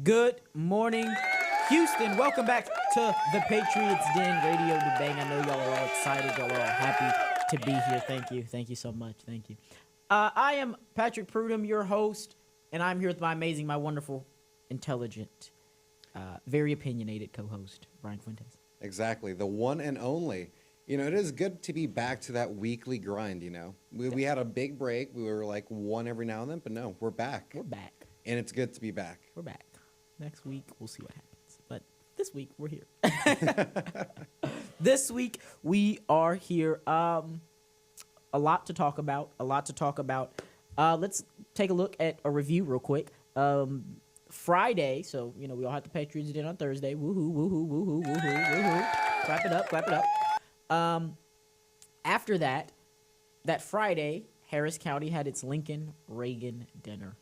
Good morning, Houston. Welcome back to the Patriots Den Radiodabang. I know y'all are all excited. Y'all are all happy to be here. Thank you. Thank you so much. Thank you. I am Patrick Prudhomme, your host, and I'm here with my amazing, my wonderful, intelligent, very opinionated co-host, Brian Fuentes. Exactly. The one and only. It is good to be back to that weekly grind. We had a big break. We were like one every now and then, but no, we're back. We're back. And it's good to be back. We're back. Next week, we'll see what happens. But this week, we're here. This week, we are here. A lot to talk about. Let's take a look at a review real quick. Friday, so, we all had the Patriots Den on Thursday. Woohoo, woohoo, woohoo, woohoo, woohoo. Clap it up. After that Friday, Harris County had its Lincoln Reagan dinner.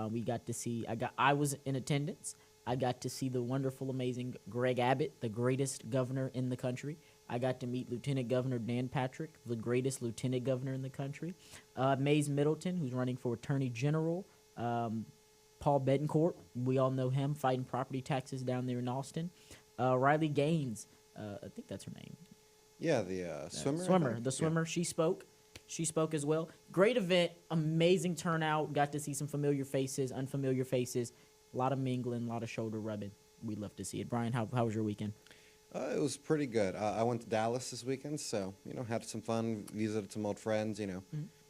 We got to see. I was in attendance. I got to see the wonderful, amazing Greg Abbott, the greatest governor in the country. I got to meet Lieutenant Governor Dan Patrick, the greatest lieutenant governor in the country. Mays Middleton, who's running for Attorney General. Paul Betancourt, we all know him, fighting property taxes down there in Austin. Riley Gaines, I think that's her name. Yeah, the swimmer. Swimmer. Yeah. She spoke as well. Great event, amazing turnout. Got to see some familiar faces, unfamiliar faces. A lot of mingling, a lot of shoulder rubbing. We love to see it. Brian, how was your weekend? It was pretty good. I went to Dallas this weekend, so had some fun. Visited some old friends.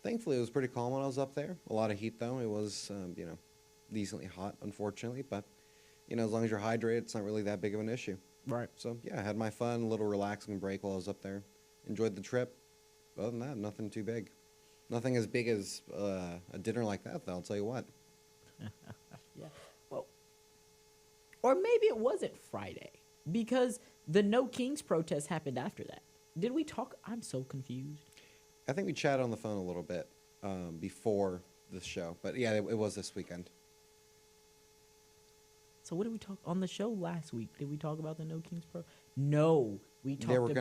Thankfully it was pretty calm when I was up there. A lot of heat though. It was decently hot, unfortunately, but as long as you're hydrated, it's not really that big of an issue. Right. So yeah, I had my fun, little relaxing break while I was up there. Enjoyed the trip. Other than that, nothing too big. Nothing as big as a dinner like that, though, I'll tell you what. Yeah. Well, or maybe it wasn't Friday, because the No Kings protest happened after that. Did we talk? I'm so confused. I think we chatted on the phone a little bit before the show. But yeah, it was this weekend. So what did we talk on the show last week? Did we talk about the No Kings Pro? No, we talked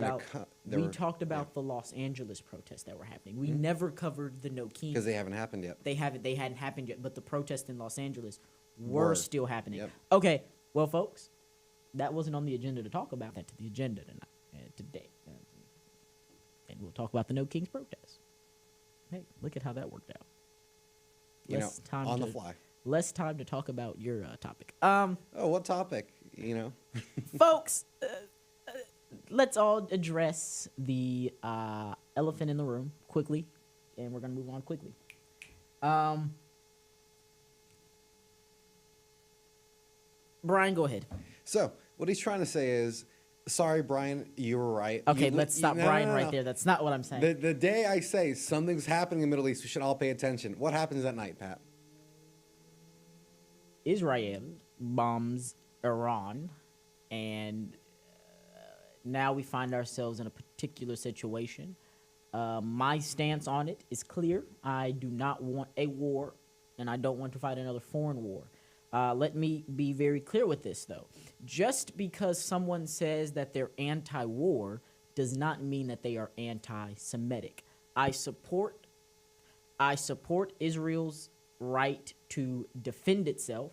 about the Los Angeles protests that were happening. We never covered the No Kings because they haven't happened yet. They hadn't happened yet, but the protests in Los Angeles were still happening. Yep. Okay, well, folks, that wasn't on the agenda to talk about. That to the agenda today, and we'll talk about the No Kings protests. Hey, look at how that worked out. On the fly. Less time to talk about your topic. What topic? Folks, let's all address the elephant in the room quickly, and we're gonna move on quickly. Brian, go ahead. So what he's trying to say is, sorry, Brian, you were right. Okay, let's stop Brian right there. That's not what I'm saying. The day I say something's happening in the Middle East, we should all pay attention. What happens that night, Pat? Israel bombs Iran, and now we find ourselves in a particular situation. My stance on it is clear. I do not want a war, and I don't want to fight another foreign war. Let me be very clear with this, though. Just because someone says that they're anti-war does not mean that they are anti-Semitic. I support Israel's right to defend itself,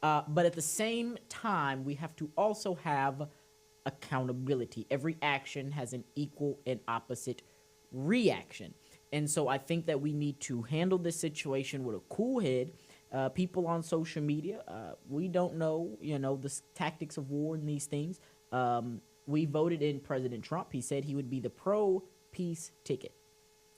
but at the same time, we have to also have accountability. Every action has an equal and opposite reaction. And so I think that we need to handle this situation with a cool head. People on social media, we don't know, the tactics of war and these things. We voted in President Trump. He said he would be the pro-peace ticket.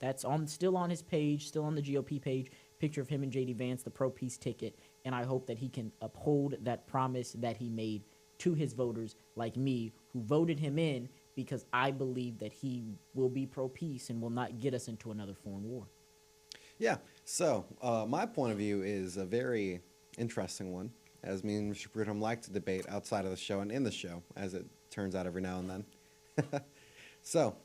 That's still on his page, still on the GOP page. Picture of him and J.D. Vance, the pro-peace ticket. And I hope that he can uphold that promise that he made to his voters like me, who voted him in because I believe that he will be pro-peace and will not get us into another foreign war. Yeah, so my point of view is a very interesting one, as me and Mr. Prudhomme like to debate outside of the show and in the show, as it turns out every now and then. So,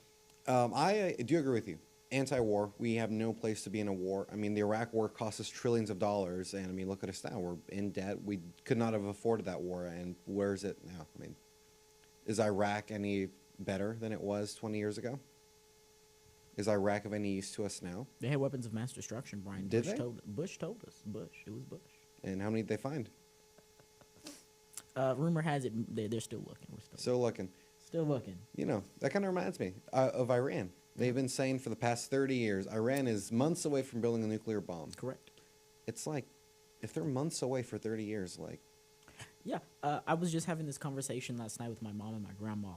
I do agree with you. Anti-war, we have no place to be in a war. I mean, the Iraq war cost us trillions of dollars, and I mean, look at us now. We're in debt. We could not have afforded that war, and where is it now? I mean, is Iraq any better than it was 20 years ago? Is Iraq of any use to us now? They had weapons of mass destruction, Brian. Did they? Bush told us. It was Bush. And how many did they find? Rumor has it they're still looking. We're Still looking. still looking. You know, that kind of reminds me of Iran. They've been saying for the past 30 years, Iran is months away from building a nuclear bomb. Correct. It's like, if they're months away for 30 years, like, Yeah, I was just having this conversation last night with my mom and my grandma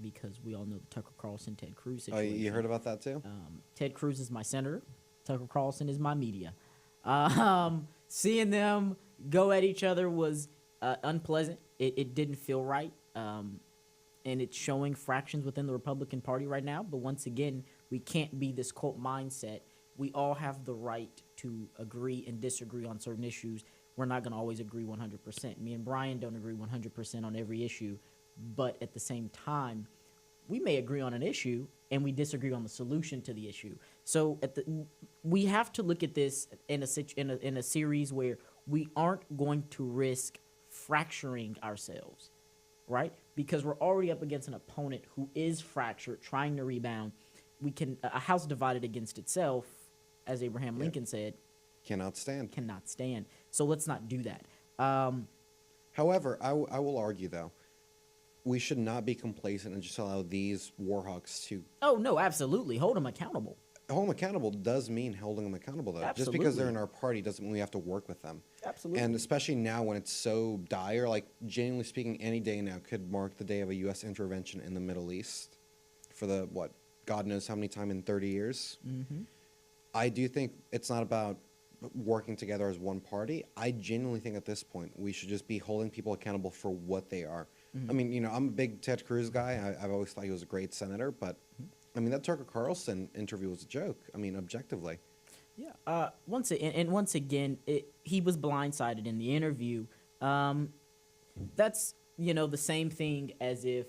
because we all know the Tucker Carlson Ted Cruz oh, situation. you heard about that too? Ted Cruz is my senator. Tucker Carlson is my media. Seeing them go at each other was unpleasant. It didn't feel right. And it's showing fractions within the Republican Party right now. But once again, we can't be this cult mindset. We all have the right to agree and disagree on certain issues. We're not going to always agree 100%. Me and Brian don't agree 100% on every issue. But at the same time, we may agree on an issue and we disagree on the solution to the issue. So we have to look at this in a series where we aren't going to risk fracturing ourselves, right? Because we're already up against an opponent who is fractured, trying to rebound. A house divided against itself, as Abraham Lincoln said, Cannot stand. cannot stand. So let's not do that. However, I will argue, though, we should not be complacent and just allow these warhawks to... Oh, no, absolutely. Hold them accountable. Hold them accountable does mean holding them accountable, though. Just because they're in our party doesn't mean we have to work with them. Absolutely. And especially now when it's so dire, like, genuinely speaking, any day now could mark the day of a U.S. intervention in the Middle East for the, what, God knows how many time in 30 years. Mm-hmm. I do think it's not about working together as one party. I genuinely think at this point we should just be holding people accountable for what they are. Mm-hmm. I mean, you know, I'm a big Ted Cruz guy. I've always thought he was a great senator, but I mean, that Tucker Carlson interview was a joke. I mean, objectively. Yeah. Once again, he was blindsided in the interview. That's the same thing as if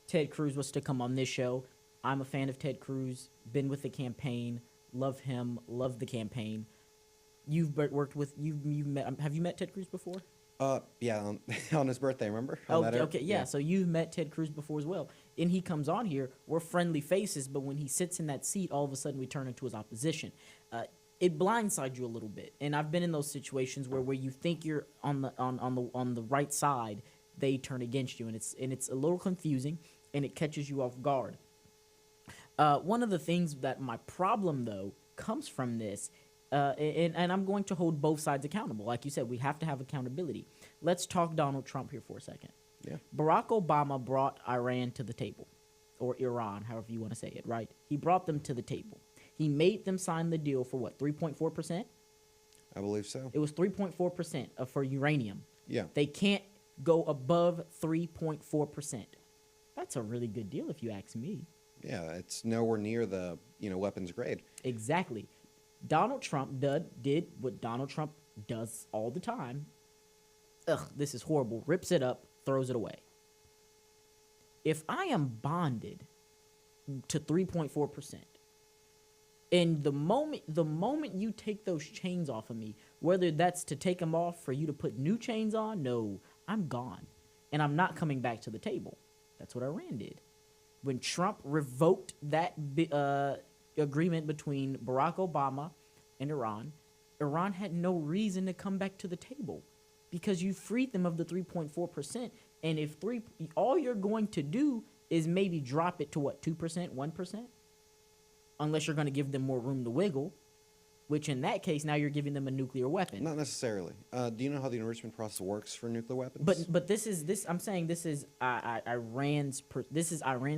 Ted Cruz was to come on this show. I'm a fan of Ted Cruz. Been with the campaign. Love him. Love the campaign. You've worked with you've met. Have you met Ted Cruz before? Yeah, on his birthday, remember? Okay, yeah. So you've met Ted Cruz before as well. And he comes on here, we're friendly faces, but when he sits in that seat, all of a sudden we turn into his opposition. It blindsides you a little bit. And I've been in those situations where you think you're on the right side, they turn against you, and it's a little confusing, and it catches you off guard. One of the things that my problem though comes from this. And I'm going to hold both sides accountable. Like you said, we have to have accountability. Let's talk Donald Trump here for a second. Yeah. Barack Obama brought Iran to the table, or Iran, however you want to say it, right? He brought them to the table. He made them sign the deal for what, 3.4%? I believe so. It was 3.4% for uranium. Yeah. They can't go above 3.4%. That's a really good deal if you ask me. Yeah, it's nowhere near the weapons grade. Exactly. Donald Trump did what Donald Trump does all the time. This is horrible. Rips it up, throws it away. If I am bonded to 3.4%, and the moment you take those chains off of me, whether that's to take them off for you to put new chains on, no, I'm gone. And I'm not coming back to the table. That's what Iran did. When Trump revoked that agreement between Barack Obama and Iran had no reason to come back to the table because you freed them of the 3.4%. And if all you're going to do is maybe drop it to what, 2%, 1%? Unless you're going to give them more room to wiggle, which in that case, now you're giving them a nuclear weapon. Not necessarily. Do you know how the enrichment process works for nuclear weapons? But I'm saying this is Iran's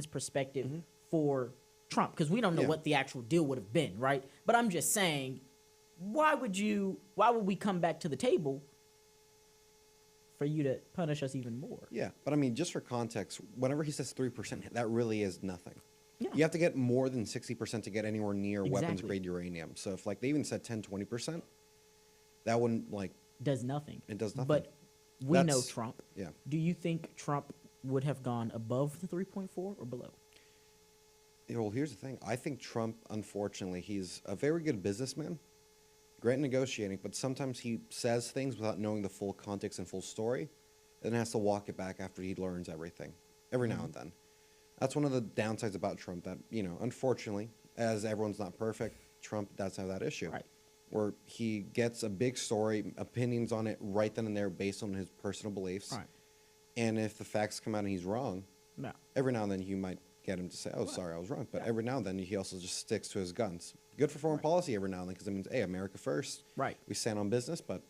perspective for Trump, because we don't know what the actual deal would have been, right? But I'm just saying, why would we come back to the table for you to punish us even more? Yeah, but I mean, just for context, whenever he says 3%, that really is nothing. Yeah. You have to get more than 60% to get anywhere near Exactly. weapons-grade uranium. So if, they even said 10, 20%, that wouldn't, Does nothing. It does nothing. But we know Trump. Yeah. Do you think Trump would have gone above the 3.4 or below? Yeah, well, here's the thing. I think Trump, unfortunately, he's a very good businessman, great negotiating, but sometimes he says things without knowing the full context and full story, and then has to walk it back after he learns everything, every now and then. That's one of the downsides about Trump that, unfortunately, as everyone's not perfect, Trump does have that issue. Right. where he gets a big story, opinions on it right then and there based on his personal beliefs. Right. And if the facts come out and he's wrong, Yeah. every now and then you might get him to say, "Oh, sorry, I was wrong." But every now and then he also just sticks to his guns. Good for foreign policy every now and then, because it means, hey, America first. Right. We stand on business. But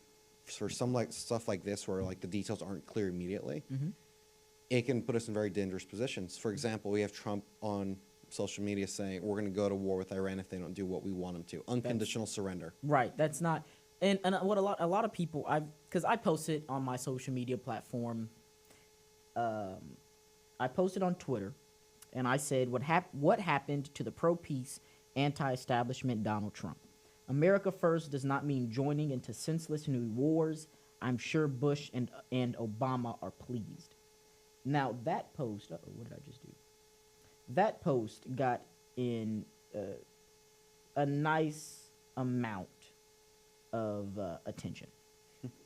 for some like stuff like this, where like the details aren't clear immediately, it can put us in very dangerous positions. For example, we have Trump on social media saying we're going to go to war with Iran if they don't do what we want them to. Unconditional surrender. Right. That's not. And what a lot of people because I posted on my social media platform. I posted on Twitter, and I said what happened to the pro-peace, anti-establishment Donald Trump. America first does not mean joining into senseless new wars. I'm sure Bush and Obama are pleased. Now that post, what did I just do? That post got in a nice amount of attention.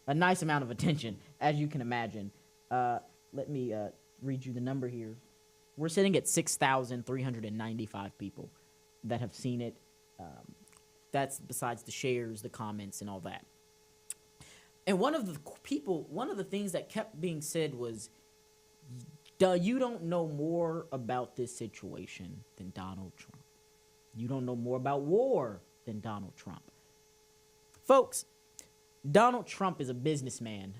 A nice amount of attention, as you can imagine. Let me read you the number here. We're sitting at 6,395 people that have seen it. That's besides the shares, the comments, and all that. And one of the things that kept being said was, you don't know more about this situation than Donald Trump. You don't know more about war than Donald Trump. Folks, Donald Trump is a businessman,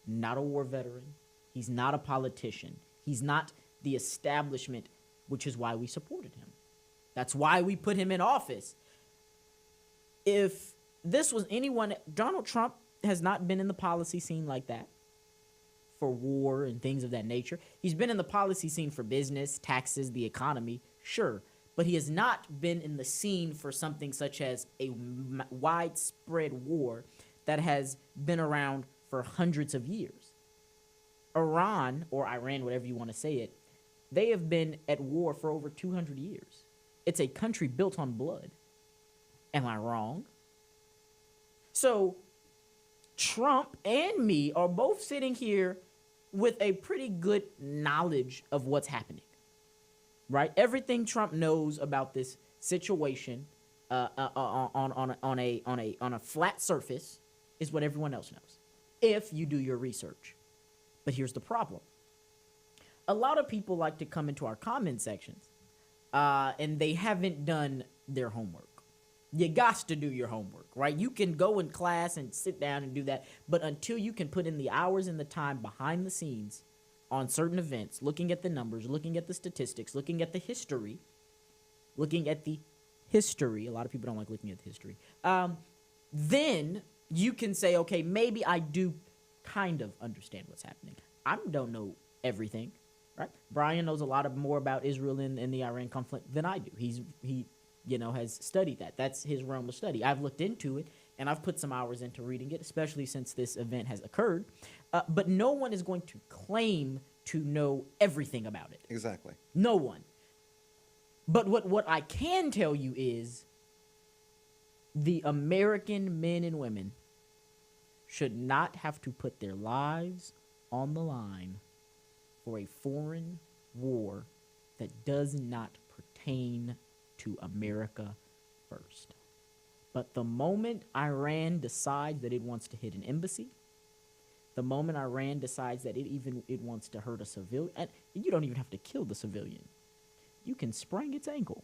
not a war veteran. He's not a politician. He's not the establishment, which is why we supported him. That's why we put him in office. If this was anyone, Donald Trump has not been in the policy scene like that for war and things of that nature. He's been in the policy scene for business, taxes, the economy, sure. But he has not been in the scene for something such as a widespread war that has been around for hundreds of years. Iran, or Iran, whatever you want to say it, they have been at war for over 200 years. It's a country built on blood. Am I wrong? So, Trump and me are both sitting here with a pretty good knowledge of what's happening, right? Everything Trump knows about this situation on a flat surface is what everyone else knows, if you do your research. But here's the problem. A lot of people like to come into our comment sections, and they haven't done their homework. You got to do your homework, right? You can go in class and sit down and do that, but until you can put in the hours and the time behind the scenes on certain events, looking at the numbers, looking at the statistics, looking at the history, a lot of people don't like looking at the history, then you can say, okay, maybe I do kind of understand what's happening. I don't know everything, right? Brian knows a lot more about Israel and the Iran conflict than I do. He has studied that. That's his realm of study. I've looked into it, and I've put some hours into reading it, especially since this event has occurred. But no one is going to claim to know everything about it. Exactly. No one. But what I can tell you is the American men and women should not have to put their lives on the line for a foreign war that does not pertain to America first. But the moment Iran decides that it wants to hit an embassy, the moment Iran decides that it wants to hurt a civilian, and you don't even have to kill the civilian. You can sprain its ankle.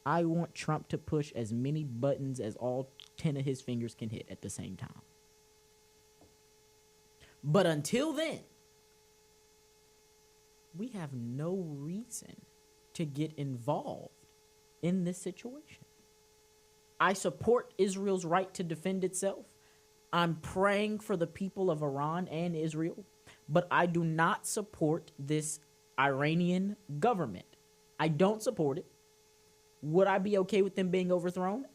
I want Trump to push as many buttons as all 10 of his fingers can hit at the same time. But until then, we have no reason to get involved in this situation. I support Israel's right to defend itself. I'm praying for the people of Iran and Israel, but I do not support this Iranian government. I don't support it. Would I be okay with them being overthrown?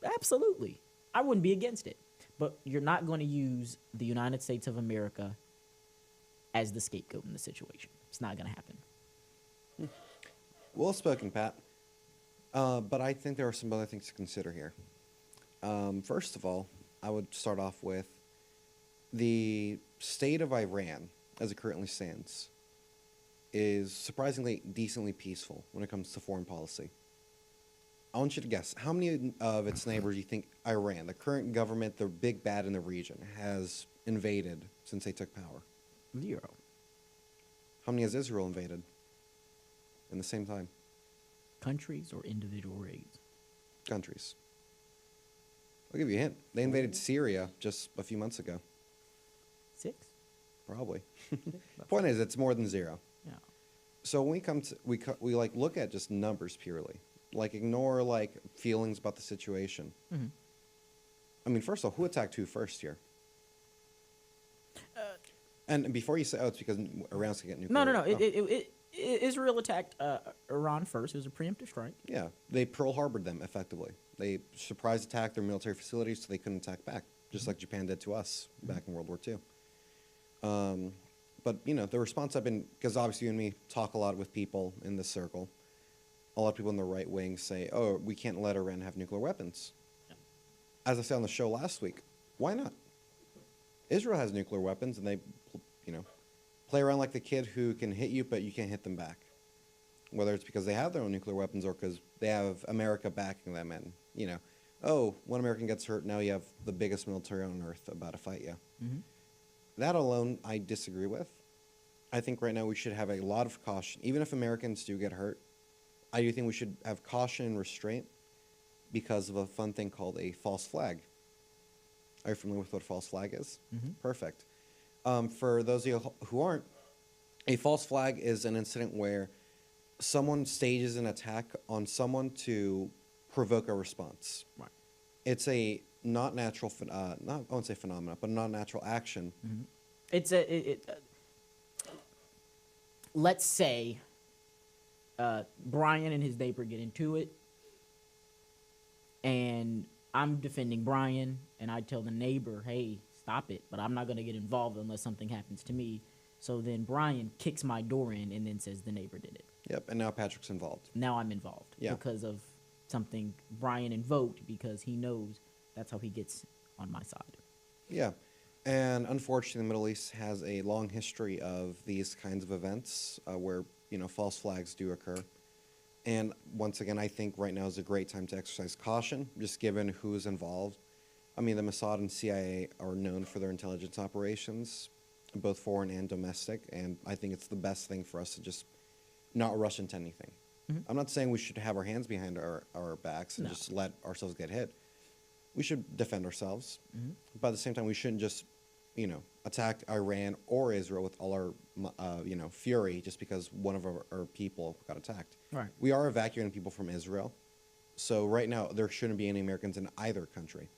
Absolutely. I wouldn't be against it. But you're not going to use the United States of America as the scapegoat in the situation. It's not going to happen. Well spoken, Pat. But I think there are some other things to consider here. First of all, I would start off with the state of Iran, as it currently stands, is surprisingly decently peaceful when it comes to foreign policy. I want you to guess how many of its neighbors you think Iran, the current government, the big bad in the region, has invaded since they took power? 0. How many has Israel invaded in the same time? Countries or individual raids? Countries. I'll give you a hint. They invaded Syria just a few months ago. 6. Probably. Point is, it's more than 0. Yeah. So when we come to we like look at just numbers purely, like ignore like feelings about the situation. Mm-hmm. I mean, first of all, who attacked who first here? And before you say, oh, it's because Iran's gonna get nuclear. No. Oh. Israel attacked Iran first. It was a preemptive strike. Yeah, they Pearl Harbored them effectively. They surprise attacked their military facilities so they couldn't attack back, just like Japan did to us back in World War II. But, you know, the response I've been, because obviously you and me talk a lot with people in this circle, a lot of people in the right wing say, oh, we can't let Iran have nuclear weapons. Yeah. As I said on the show last week, why not? Israel has nuclear weapons, and they, you know, play around like the kid who can hit you, but you can't hit them back. Whether it's because they have their own nuclear weapons or because they have America backing them, and, you know, oh, one American gets hurt, now you have the biggest military on earth about to fight you. Mm-hmm. That alone, I disagree with. I think right now we should have a lot of caution. Even if Americans do get hurt, I do think we should have caution and restraint because of a fun thing called a false flag. Are you familiar with what a false flag is? Mm-hmm. Perfect. For those of you who aren't, a false flag is an incident where someone stages an attack on someone to provoke a response. Right. It's a not natural, I won't say phenomena, but not natural action. Mm-hmm. It's let's say Brian and his neighbor get into it, and I'm defending Brian, and I tell the neighbor, hey, stop it, but I'm not going to get involved unless something happens to me. So then Brian kicks my door in and then says the neighbor did it. Yep, and now Patrick's involved. Now I'm involved because of something Brian invoked, because he knows that's how he gets on my side. Yeah. And unfortunately, the Middle East has a long history of these kinds of events where, you know, false flags do occur. And once again, I think right now is a great time to exercise caution, just given who's involved. I mean, the Mossad and CIA are known for their intelligence operations, both foreign and domestic, and I think it's the best thing for us to just not rush into anything. Mm-hmm. I'm not saying we should have our hands behind our backs and just let ourselves get hit. We should defend ourselves, but at the same time, we shouldn't just, you know, attack Iran or Israel with all our, you know, fury just because one of our people got attacked. Right. We are evacuating people from Israel, so right now there shouldn't be any Americans in either country.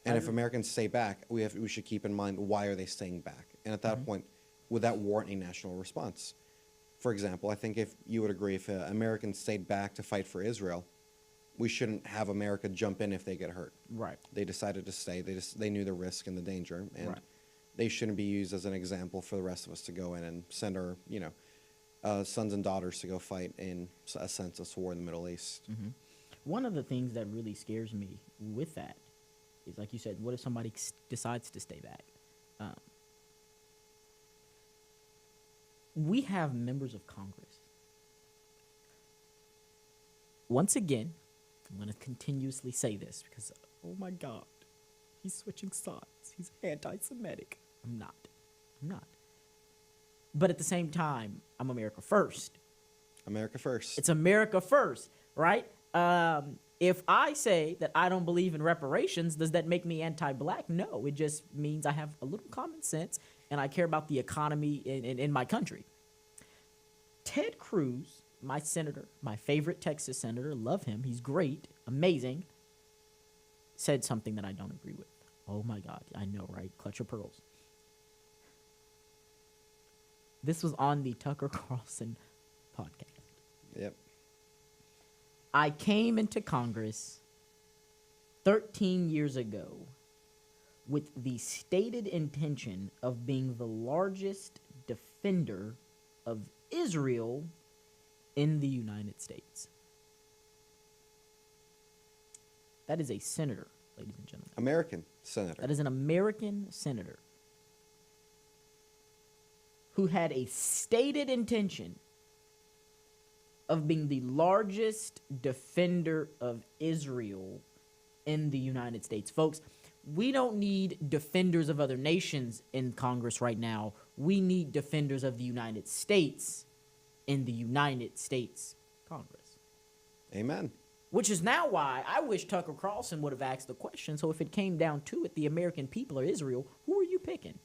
And if Americans stay back, we should keep in mind why are they staying back, and at that point, would that warrant a national response? For example, I think if you would agree, if Americans stayed back to fight for Israel, we shouldn't have America jump in if they get hurt. Right. They decided to stay. They knew the risk and the danger, and they shouldn't be used as an example for the rest of us to go in and send our, you know, sons and daughters to go fight in a senseless war in the Middle East. Mm-hmm. One of the things that really scares me with that is, like you said, what if somebody decides to stay back? We have members of Congress. Once again, I'm going to continuously say this because, oh my God, he's switching sides. He's anti-Semitic. I'm not. But at the same time, I'm America first. America first. It's America first, right? If I say that I don't believe in reparations, does that make me anti-black? No, it just means I have a little common sense and I care about the economy in my country. Ted Cruz, my senator, my favorite Texas senator, love him, he's great, amazing, said something that I don't agree with. Oh my God, I know, right? Clutch your pearls. This was on the Tucker Carlson podcast. Yep. I came into Congress 13 years ago with the stated intention of being the largest defender of Israel in the United States. That is a senator, ladies and gentlemen. American senator. That is an American senator who had a stated intention of being the largest defender of Israel in the United States. Folks, we don't need defenders of other nations in Congress right now. We need defenders of the United States in the United States Congress. Amen. Which is now why I wish Tucker Carlson would have asked the question. So if it came down to it, the American people or Israel, who are you picking?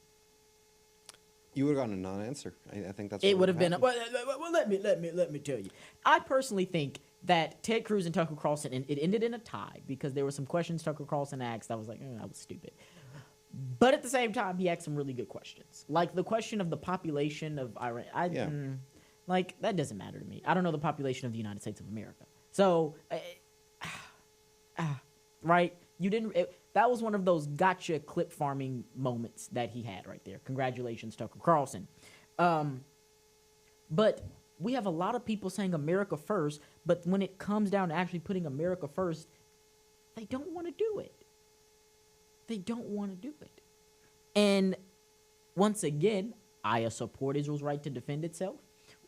You would have gotten a non-answer. I think that's. It what would have been. happened. Well, let me tell you. I personally think that Ted Cruz and Tucker Carlson, and it ended in a tie because there were some questions Tucker Carlson asked. I was like, that was stupid. But at the same time, he asked some really good questions, like the question of the population of Iran. Like that doesn't matter to me. I don't know the population of the United States of America. So, right? You didn't. That was one of those gotcha clip farming moments that he had right there. Congratulations, Tucker Carlson. But we have a lot of people saying America first, but when it comes down to actually putting America first, they don't want to do it. They don't want to do it. And once again, I support Israel's right to defend itself.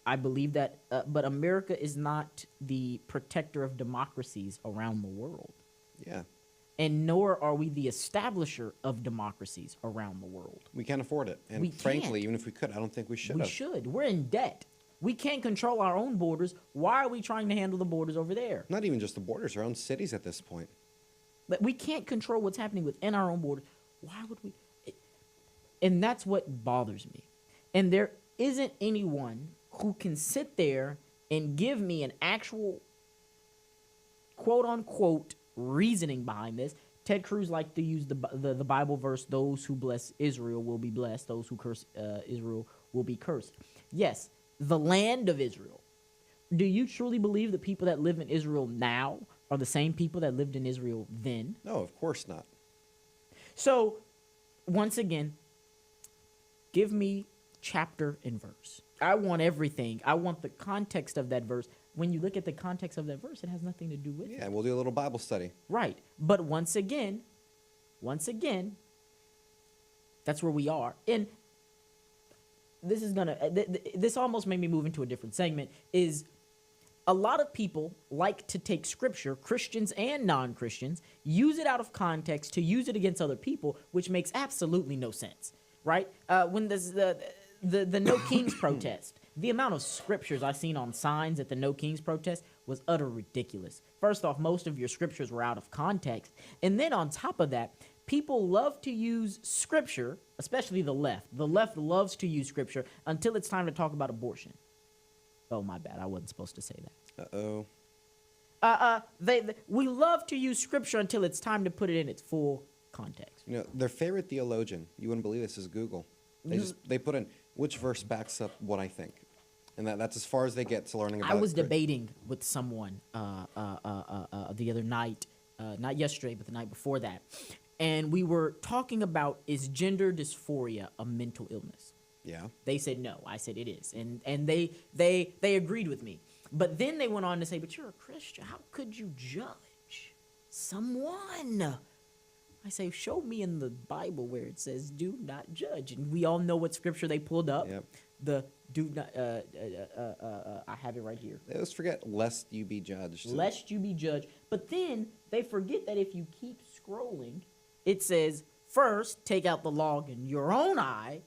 I believe that, but America is not the protector of democracies around the world. Yeah. And nor are we the establisher of democracies around the world. We can't afford it. And We frankly, can't. even if we could, I don't think we should We have. should. We're in debt. We can't control our own borders. Why are we trying to handle the borders over there? Not even just the borders, our own cities at this point. But we can't control what's happening within our own borders. Why would we? And that's what bothers me. And there isn't anyone who can sit there and give me an actual quote-unquote reasoning behind this. Ted Cruz liked to use the Bible verse, those who bless Israel will be blessed, those who curse Israel will be cursed. Yes, the land of Israel. Do you truly believe the people that live in Israel now are the same people that lived in Israel then? No, of course not. So, once again, give me chapter and verse. I want everything. I want the context of that verse. When you look at the context of that verse, it has nothing to do with it. Yeah, we'll do a little Bible study. Right. But once again, that's where we are. And this is going to, this almost made me move into a different segment, is a lot of people like to take scripture, Christians and non-Christians, use it out of context to use it against other people, which makes absolutely no sense, right? When there's the No Kings protest, the amount of scriptures I seen on signs at the No Kings protest was utter ridiculous. First off, most of your scriptures were out of context. And then on top of that, people love to use scripture, especially the left. The left loves to use scripture until it's time to talk about abortion. Oh, my bad. I wasn't supposed to say that. Uh-oh. We love to use scripture until it's time to put it in its full context. You know, their favorite theologian, you wouldn't believe this, is Google. They put in which verse backs up what I think. And that's as far as they get to learning about it. I was debating with someone the other night, not yesterday, but the night before that. And we were talking about, is gender dysphoria a mental illness? Yeah. They said no. I said it is. And they agreed with me. But then they went on to say, but you're a Christian. How could you judge someone? I say, show me in the Bible where it says, do not judge. And we all know what scripture they pulled up. Yep. The do not, I have it right here. They always forget, lest you be judged. Lest you be judged. But then they forget that if you keep scrolling, it says, first, take out the log in your own eye,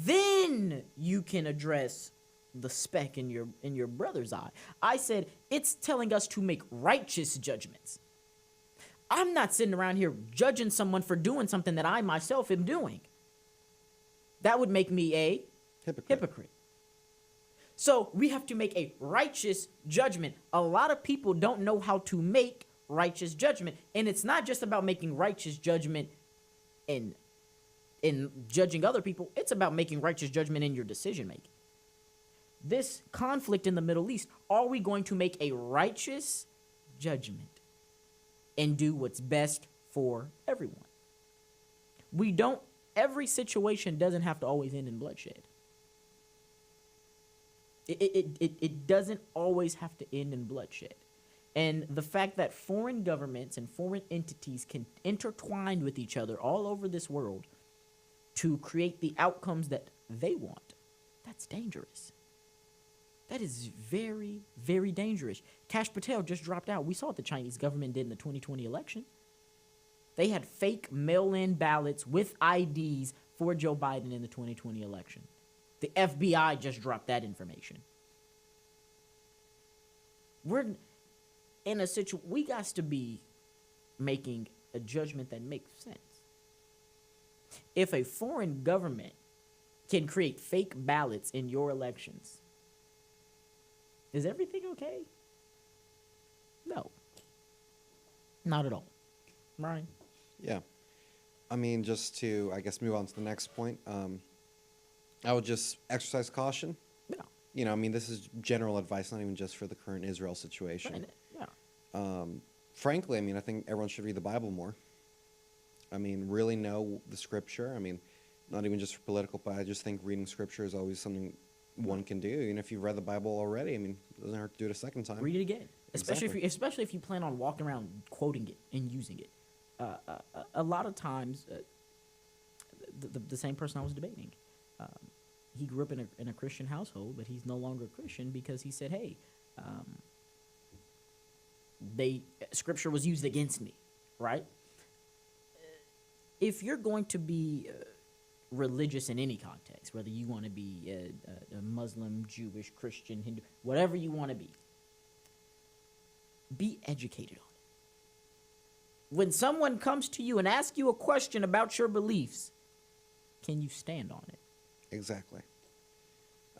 then you can address the speck in your brother's eye. I said, it's telling us to make righteous judgments. I'm not sitting around here judging someone for doing something that I myself am doing. That would make me a hypocrite. So we have to make a righteous judgment. A lot of people don't know how to make righteous judgment. And it's not just about making righteous judgment in judging other people. It's about making righteous judgment in your decision making. This conflict in the Middle East, are we going to make a righteous judgment and do what's best for everyone? Every situation doesn't have to always end in bloodshed. It doesn't always have to end in bloodshed. And the fact that foreign governments and foreign entities can intertwine with each other all over this world to create the outcomes that they want, that's dangerous. That is very, very dangerous. Kash Patel just dropped out. We saw what the Chinese government did in the 2020 election. They had fake mail-in ballots with IDs for Joe Biden in the 2020 election. The FBI just dropped that information. We're in a situation, we got to be making a judgment that makes sense. If a foreign government can create fake ballots in your elections, is everything okay? No. Not at all. Ryan? Yeah. I mean, just to, I guess, move on to the next point, I would just exercise caution. Yeah. You know, I mean, this is general advice, not even just for the current Israel situation. Right. Yeah. Frankly, I mean, I think everyone should read the Bible more. I mean, really know the scripture. I mean, not even just for political, but I just think reading scripture is always something one can do. And if you've read the Bible already, I mean, it doesn't hurt to do it a second time. Read it again. Exactly. Especially if you plan on walking around quoting it and using it. A lot of times, the same person I was debating, he grew up in a Christian household, but he's no longer a Christian because he said, "Hey, scripture was used against me," right? If you're going to be religious in any context, whether you want to be a Muslim, Jewish, Christian, Hindu, whatever you want to be educated on it. When someone comes to you and asks you a question about your beliefs, can you stand on it? Exactly.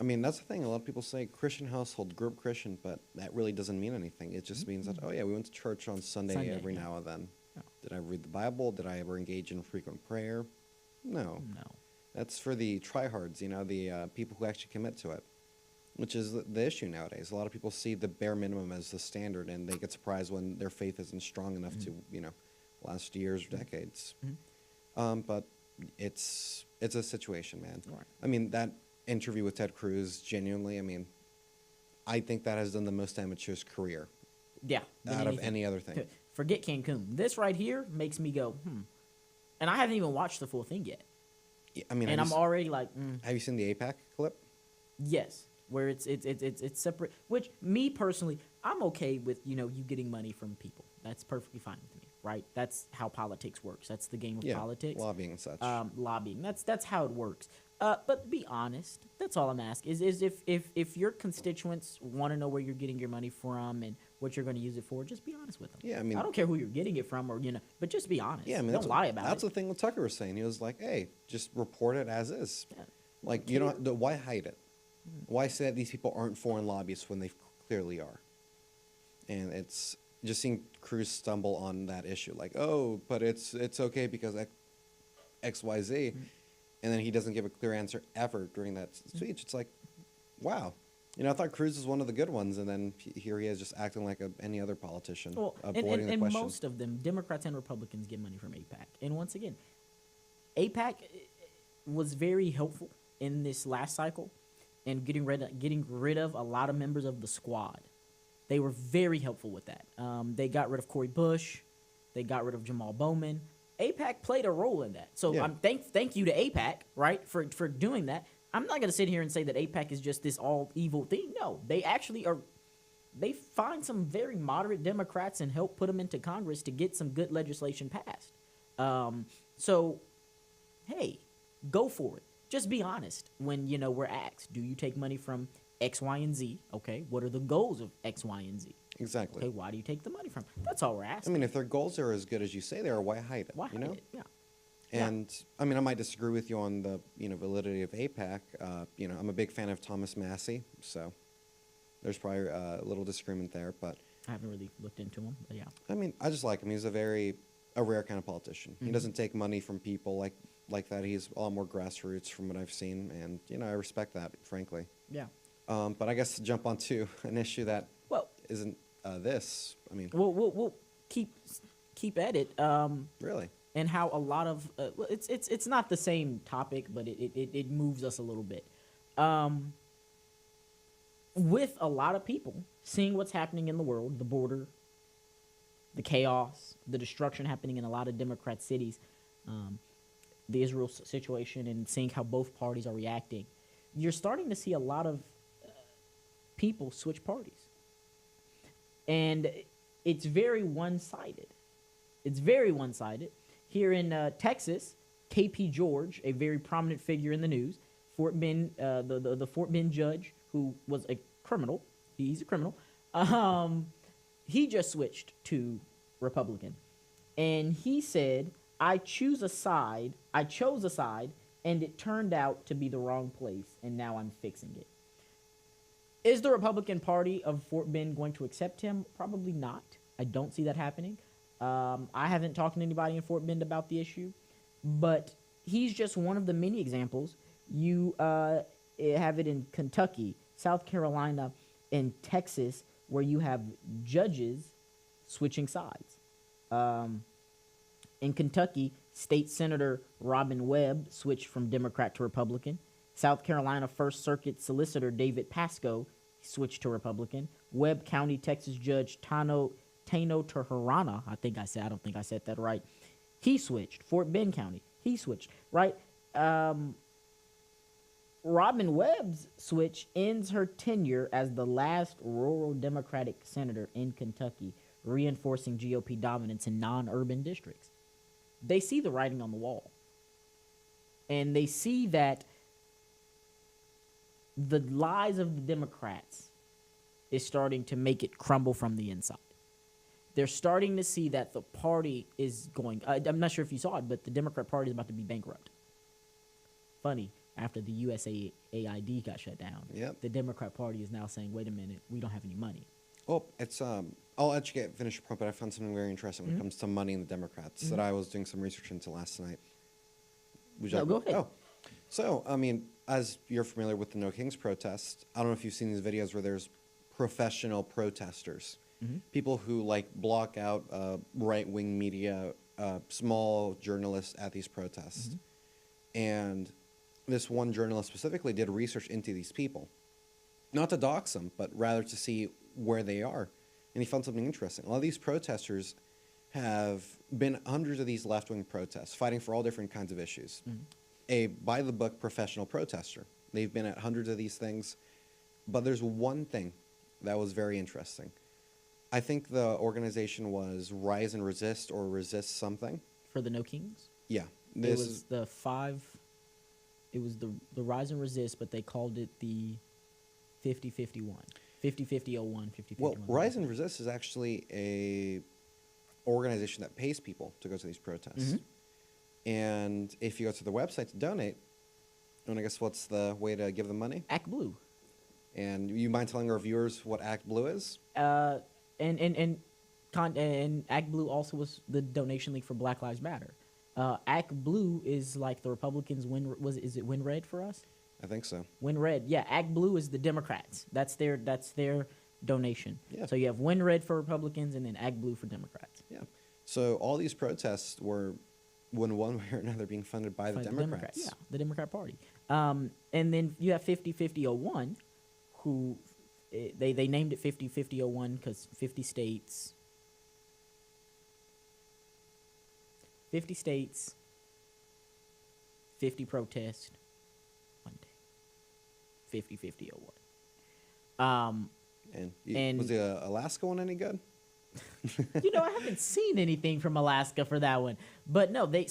I mean, that's the thing. A lot of people say Christian household, grew up Christian, but that really doesn't mean anything. It just means that, oh, yeah, we went to church on Sunday every now and then. Yeah. Did I read the Bible? Did I ever engage in frequent prayer? No. No. That's for the tryhards, you know, the people who actually commit to it, which is the issue nowadays. A lot of people see the bare minimum as the standard, and they get surprised when their faith isn't strong enough to, you know, last years or decades. But it's a situation, man. Right. I mean, that interview with Ted Cruz, genuinely, I mean, I think that has done the most damage to his career. Yeah. Out of any other thing. Forget Cancun. This right here makes me go, And I haven't even watched the full thing yet. Yeah, I mean, and I'm already like, Have you seen the APAC clip? Yes, where it's separate. Which me personally, I'm okay with you getting money from people. That's perfectly fine with me, right? That's how politics works. That's the game of politics. Lobbying and such. Lobbying. That's how it works. But be honest. That's all I'm asking. Is if your constituents want to know where you're getting your money from and what you're going to use it for, just be honest with them. Yeah, I mean, I don't care who you're getting it from, or but just be honest. Yeah, I mean, don't lie about it. That's the thing what Tucker was saying. He was like, "Hey, just report it as is. Yeah. Like, you don't. Why hide it? Why say that these people aren't foreign lobbyists when they clearly are?" And it's just seeing Cruz stumble on that issue, like, "Oh, but it's okay because X, Y, Z," and then he doesn't give a clear answer ever during that speech. It's like, wow. You know, I thought Cruz was one of the good ones, and then here he is just acting like any other politician, avoiding the question. Most of them, Democrats and Republicans, get money from AIPAC. And once again, AIPAC was very helpful in this last cycle in getting rid of a lot of members of the squad. They were very helpful with that. They got rid of Cori Bush. They got rid of Jamal Bowman. AIPAC played a role in that. So Yeah. thank you to AIPAC, right, for doing that. I'm not going to sit here and say that AIPAC is just this all evil thing. No, they actually are. They find some very moderate Democrats and help put them into Congress to get some good legislation passed. So, hey, go for it. Just be honest when, we're asked, do you take money from X, Y, and Z? Okay, what are the goals of X, Y, and Z? Exactly. Okay, why do you take the money from? That's all we're I asking. mean, if their goals are as good as you say they are, why hide it? Why hide it? Yeah. And I mean, I might disagree with you on the validity of AIPAC. I'm a big fan of Thomas Massey, so there's probably a little disagreement there. But I haven't really looked into him, but yeah. I mean, I just like him. He's a rare kind of politician. He doesn't take money from people like that. He's a lot more grassroots from what I've seen, and I respect that, frankly. Yeah. But I guess to jump onto an issue that isn't this. I mean, we'll keep at it. Really. And how a lot of it's not the same topic, but it moves us a little bit. With a lot of people seeing what's happening in the world, the border, the chaos, the destruction happening in a lot of Democrat cities, the Israel situation, and seeing how both parties are reacting, you're starting to see a lot of people switch parties. And it's very one-sided. It's very one-sided. Here in Texas, KP George, a very prominent figure in the news, Fort Bend, the Fort Bend judge who was a criminal, he's a criminal, he just switched to Republican. And he said, I chose a side, and it turned out to be the wrong place, and now I'm fixing it. Is the Republican Party of Fort Bend going to accept him? Probably not. I don't see that happening. I haven't talked to anybody in Fort Bend about the issue, but he's just one of the many examples. You have it in Kentucky, South Carolina, and Texas, where you have judges switching sides. In Kentucky, State Senator Robin Webb switched from Democrat to Republican. South Carolina First Circuit Solicitor David Pascoe switched to Republican. Webb County, Texas Judge Tano Teherana, I don't think I said that right. He switched. Fort Bend County, he switched, right? Robin Webb's switch ends her tenure as the last rural Democratic senator in Kentucky, reinforcing GOP dominance in non-urban districts. They see the writing on the wall. And they see that the lies of the Democrats is starting to make it crumble from the inside. They're starting to see that the party is going... I'm not sure if you saw it, but the Democrat Party is about to be bankrupt. Funny, after the USAID got shut down, the Democrat Party is now saying, wait a minute, we don't have any money. Oh, it's... I'll let you finish your point, but I found something very interesting when it comes to money in the Democrats that I was doing some research into last night. Go ahead. Oh, so, I mean, as you're familiar with the No Kings protest, I don't know if you've seen these videos where there's professional protesters, people who, like, block out right-wing media, small journalists at these protests. And this one journalist specifically did research into these people. Not to dox them, but rather to see where they are. And he found something interesting. A lot of these protesters have been hundreds of these left-wing protests, fighting for all different kinds of issues. A by-the-book professional protester. They've been at hundreds of these things. But there's one thing that was very interesting. I think the organization was Rise and Resist or Resist something. For the No Kings? Yeah. It was the Rise and Resist, but they called it the 50-51. 50-50-01, 50-51. Well, Rise and Resist is actually a organization that pays people to go to these protests. And if you go to the website to donate, and I guess what's the way to give them money? Act Blue. And you mind telling our viewers what Act Blue is? And Act Blue also was the donation league for Black Lives Matter. Act Blue is like the Republicans is it Win Red for us? I think so. Win Red, yeah. Act Blue is the Democrats. That's their donation. Yeah. So you have Win Red for Republicans and then Act Blue for Democrats. Yeah. So all these protests were, one way or another, being funded by the Democrats. Yeah, the Democrat Party. And then you have 50-50-01, who they named it 50-50-01 because 50 states, 50 protests, one day. 50-50-01. And was the Alaska one any good? I haven't seen anything from Alaska for that one. But no, they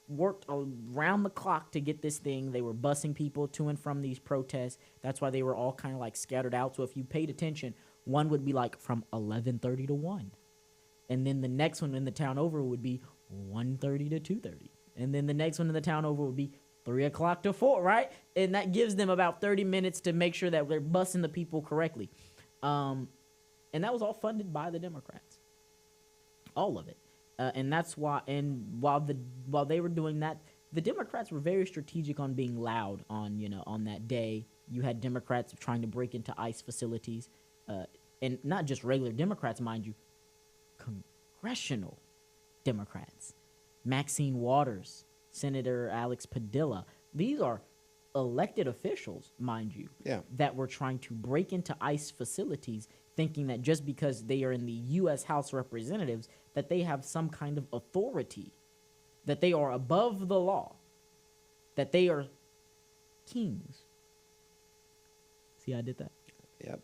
worked around the clock to get this thing. They were busing people to and from these protests. That's why they were all kind of like scattered out. So if you paid attention, one would be like from 11:30 to 1. And then the next one in the town over would be 1:30 to 2:30. And then the next one in the town over would be 3 o'clock to 4, right? And that gives them about 30 minutes to make sure that they're busing the people correctly. And that was all funded by the Democrats. All of it. And that's why, and while they were doing that, the Democrats were very strategic on being loud on that day. You had Democrats trying to break into ICE facilities, and not just regular Democrats, mind you, congressional Democrats. Maxine Waters, Senator Alex Padilla. These are elected officials, mind you, that were trying to break into ICE facilities, thinking that just because they are in the U.S. House of Representatives, that they have some kind of authority, that they are above the law, that they are kings. See how I did that? Yep.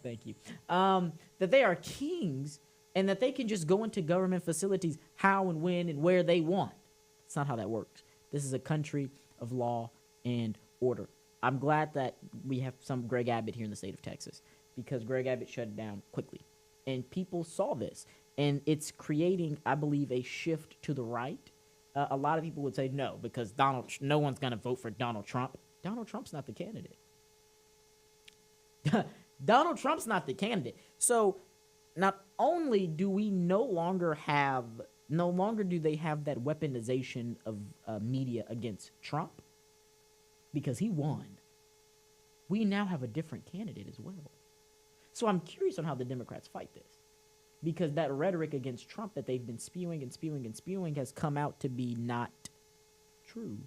Thank you. That they are kings and that they can just go into government facilities how and when and where they want. That's not how that works. This is a country of law and order. I'm glad that we have some Greg Abbott here in the state of Texas because Greg Abbott shut it down quickly. And people saw this. And it's creating, I believe, a shift to the right. A lot of people would say no because no one's going to vote for Donald Trump. Donald Trump's not the candidate. Donald Trump's not the candidate. So not only do we no longer do they have that weaponization of media against Trump because he won. We now have a different candidate as well. So I'm curious on how the Democrats fight this because that rhetoric against Trump that they've been spewing and spewing and spewing has come out to be not true.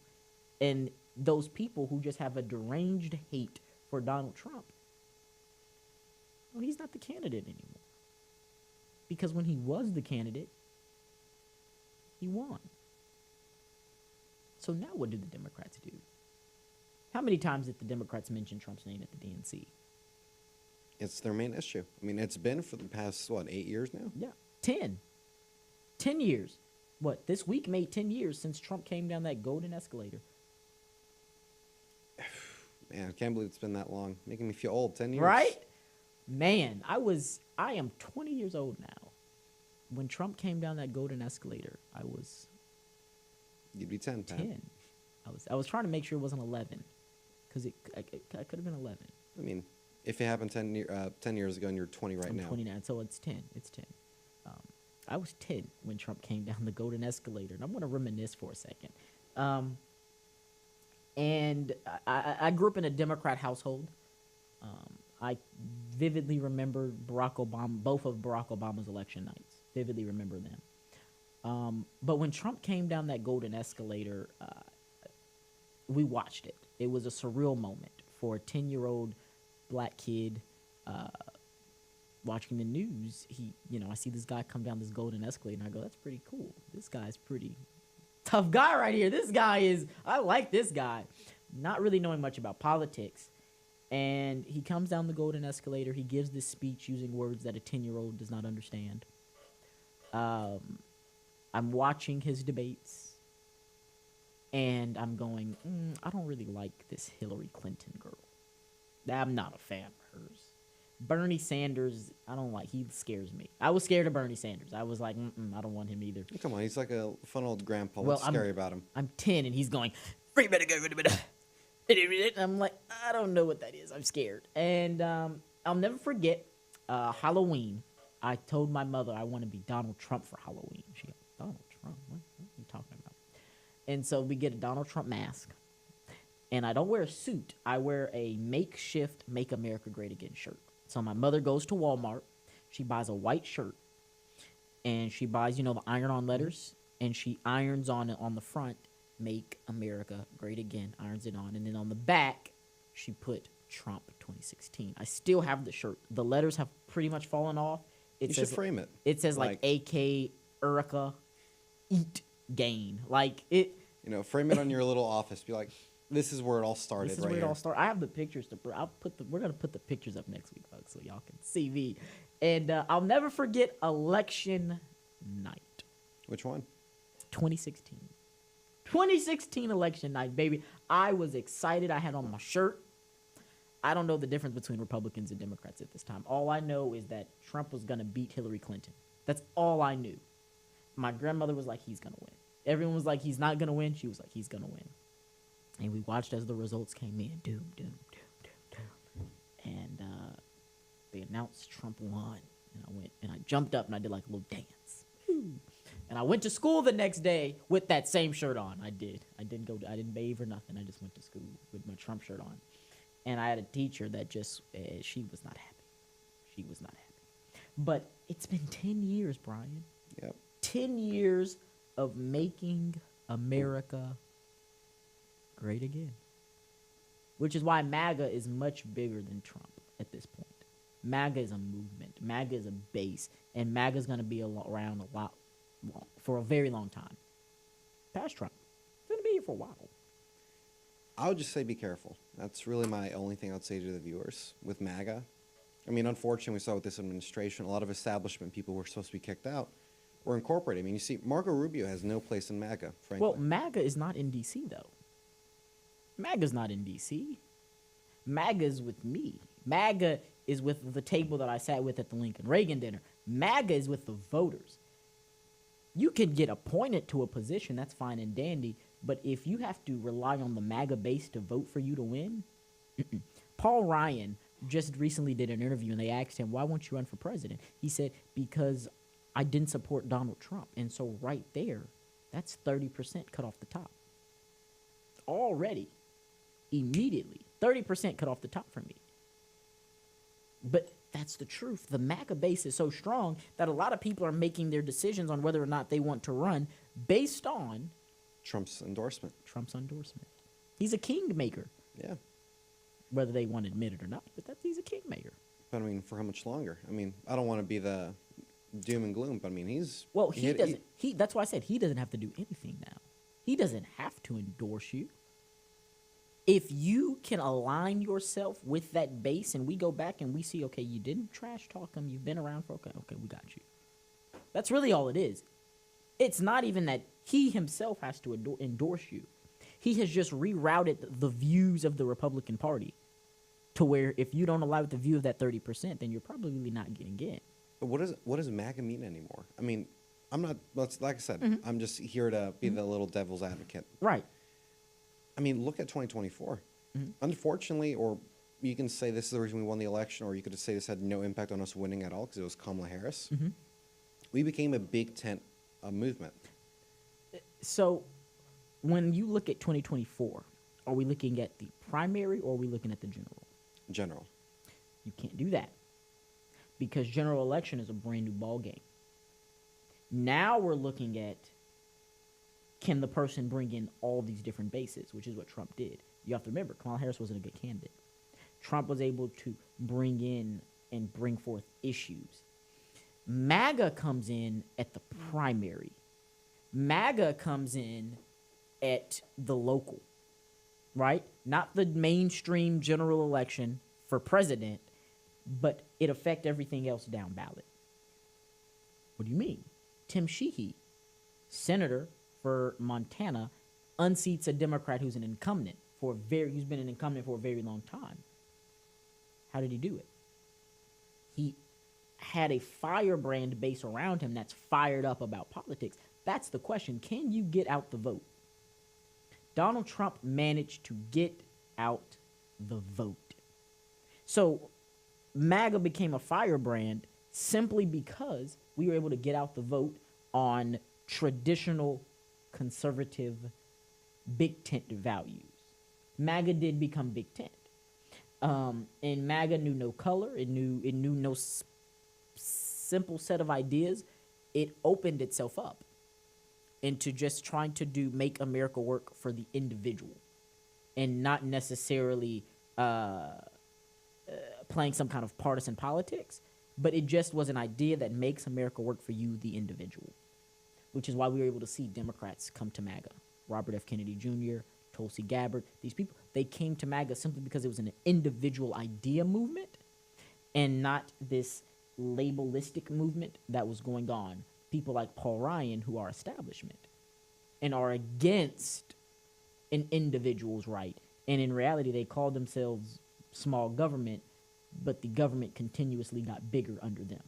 And those people who just have a deranged hate for Donald Trump, well, he's not the candidate anymore. Because when he was the candidate, he won. So now what do the Democrats do? How many times did the Democrats mention Trump's name at the DNC? It's their main issue. I mean, it's been for the past, 8 years now? Yeah, 10. 10 years. What, this week made 10 years since Trump came down that golden escalator. Man, I can't believe it's been that long. Making me feel old, 10 years. Right? Man, I am 20 years old now. When Trump came down that golden escalator, I was You'd be 10, Pat. 10. I was trying to make sure it wasn't 11 because I could have been 11. I mean, if it happened 10 years ago and you're 20 right I'm now. 29, so it's 10. It's 10. I was 10 when Trump came down the golden escalator, and I'm going to reminisce for a second. And I grew up in a Democrat household. I vividly remember both of Barack Obama's election nights. Vividly remember them. But when Trump came down that golden escalator, we watched it. It was a surreal moment for a 10-year-old black kid watching the news. I see this guy come down this golden escalator, and I go, that's pretty cool. This guy's pretty tough guy right here. I like this guy. Not really knowing much about politics. And he comes down the golden escalator. He gives this speech using words that a 10-year-old does not understand. I'm watching his debates, and I'm going, I don't really like this Hillary Clinton girl. I'm not a fan of hers. Bernie Sanders, I don't like. He scares me. I was scared of Bernie Sanders. I was like, I don't want him either. Come on, he's like a fun old grandpa. What's scary about him? I'm 10, and he's going, free better go, and I'm like, I don't know what that is. I'm scared. And I'll never forget Halloween. I told my mother I want to be Donald Trump for Halloween. She goes, Donald Trump? What are you talking about? And so we get a Donald Trump mask. And I don't wear a suit. I wear a makeshift Make America Great Again shirt. So my mother goes to Walmart. She buys a white shirt. And she buys, the iron-on letters. And she irons on it on the front, Make America Great Again. Irons it on. And then on the back, she put Trump 2016. I still have the shirt. The letters have pretty much fallen off. You should frame it. It says like AK, Erica, Eat, Gain. Like it. Frame it on your little office. Be like, this is where it all started. This is where it all started. I have the pictures we're gonna put the pictures up next week, folks, so y'all can see me. And I'll never forget election night. Which one? 2016. 2016 election night, baby. I was excited. I had on my shirt. I don't know the difference between Republicans and Democrats at this time. All I know is that Trump was gonna beat Hillary Clinton. That's all I knew. My grandmother was like, he's gonna win. Everyone was like, he's not gonna win. She was like, he's gonna win. And we watched as the results came in. Doom, doom, doom, doom, doom. And they announced Trump won. And I jumped up and I did like a little dance. And I went to school the next day with that same shirt on. I didn't bathe or nothing. I just went to school with my Trump shirt on. And I had a teacher that just, she was not happy. She was not happy. But it's been 10 years, Brian. Yep. 10 years of making America great again. Which is why MAGA is much bigger than Trump at this point. MAGA is a movement. MAGA is a base. And MAGA is going to be around for a very long time. Past Trump. It's going to be here for a while. I would just say be careful. That's really my only thing I'd say to the viewers with MAGA. I mean, unfortunately, we saw with this administration, a lot of establishment people who were supposed to be kicked out were incorporated. I mean, you see, Marco Rubio has no place in MAGA, frankly. Well, MAGA is not in D.C., though. MAGA's not in D.C. MAGA's with me. MAGA is with the table that I sat with at the Lincoln Reagan dinner. MAGA is with the voters. You can get appointed to a position, that's fine and dandy, but if you have to rely on the MAGA base to vote for you to win, Paul Ryan just recently did an interview and they asked him, why won't you run for president? He said, because I didn't support Donald Trump. And so right there, that's 30% cut off the top. Already, immediately, 30% cut off the top for me. But that's the truth. The MAGA base is so strong that a lot of people are making their decisions on whether or not they want to run based on Trump's endorsement. He's a kingmaker, Yeah. whether they want to admit it or not, but he's a kingmaker. But I mean, for how much longer? I mean, I don't want to be the doom and gloom, but I mean, he's... Well, he doesn't. That's why I said he doesn't have to do anything now. He doesn't have to endorse you. If you can align yourself with that base, and we go back and we see, okay, you didn't trash talk him, you've been around for, okay, we got you. That's really all it is. It's not even that he himself has to endorse you. He has just rerouted the views of the Republican Party to where if you don't align with the view of that 30%, then you're probably not getting in. But what does MAGA mean anymore? I mean, I'm not... Like I said, I'm just here to be the little devil's advocate. Right. I mean, look at 2024. Unfortunately, or you can say this is the reason we won the election, or you could say this had no impact on us winning at all because it was Kamala Harris. We became a big tent movement. So when you look at 2024, are we looking at the primary or are we looking at the general? General. You can't do that because general election is a brand new ball game. Now we're looking at, can the person bring in all these different bases, which is what Trump did. You have to remember, Kamala Harris wasn't a good candidate. Trump was able to bring in and bring forth issues. MAGA comes in at the primary. MAGA comes in at the local, right? Not the mainstream general election for president, but it affects everything else down ballot. What do you mean? Tim Sheehy, senator for Montana, unseats a Democrat who's an incumbent who's been an incumbent for a very long time. How did he do it? He had a firebrand base around him that's fired up about politics. That's the question. Can you get out the vote? Donald Trump managed to get out the vote. So MAGA became a firebrand simply because we were able to get out the vote on traditional conservative big tent values. MAGA did become big tent. And MAGA knew no color. It knew no simple set of ideas. It opened itself up into just trying to make America work for the individual and not necessarily playing some kind of partisan politics, but it just was an idea that makes America work for you, the individual, which is why we were able to see Democrats come to MAGA. Robert F. Kennedy Jr., Tulsi Gabbard, these people, they came to MAGA simply because it was an individual idea movement and not this labelistic movement that was going on. People like Paul Ryan, who are establishment and are against an individual's right. And in reality, they call themselves small government, but the government continuously got bigger under them.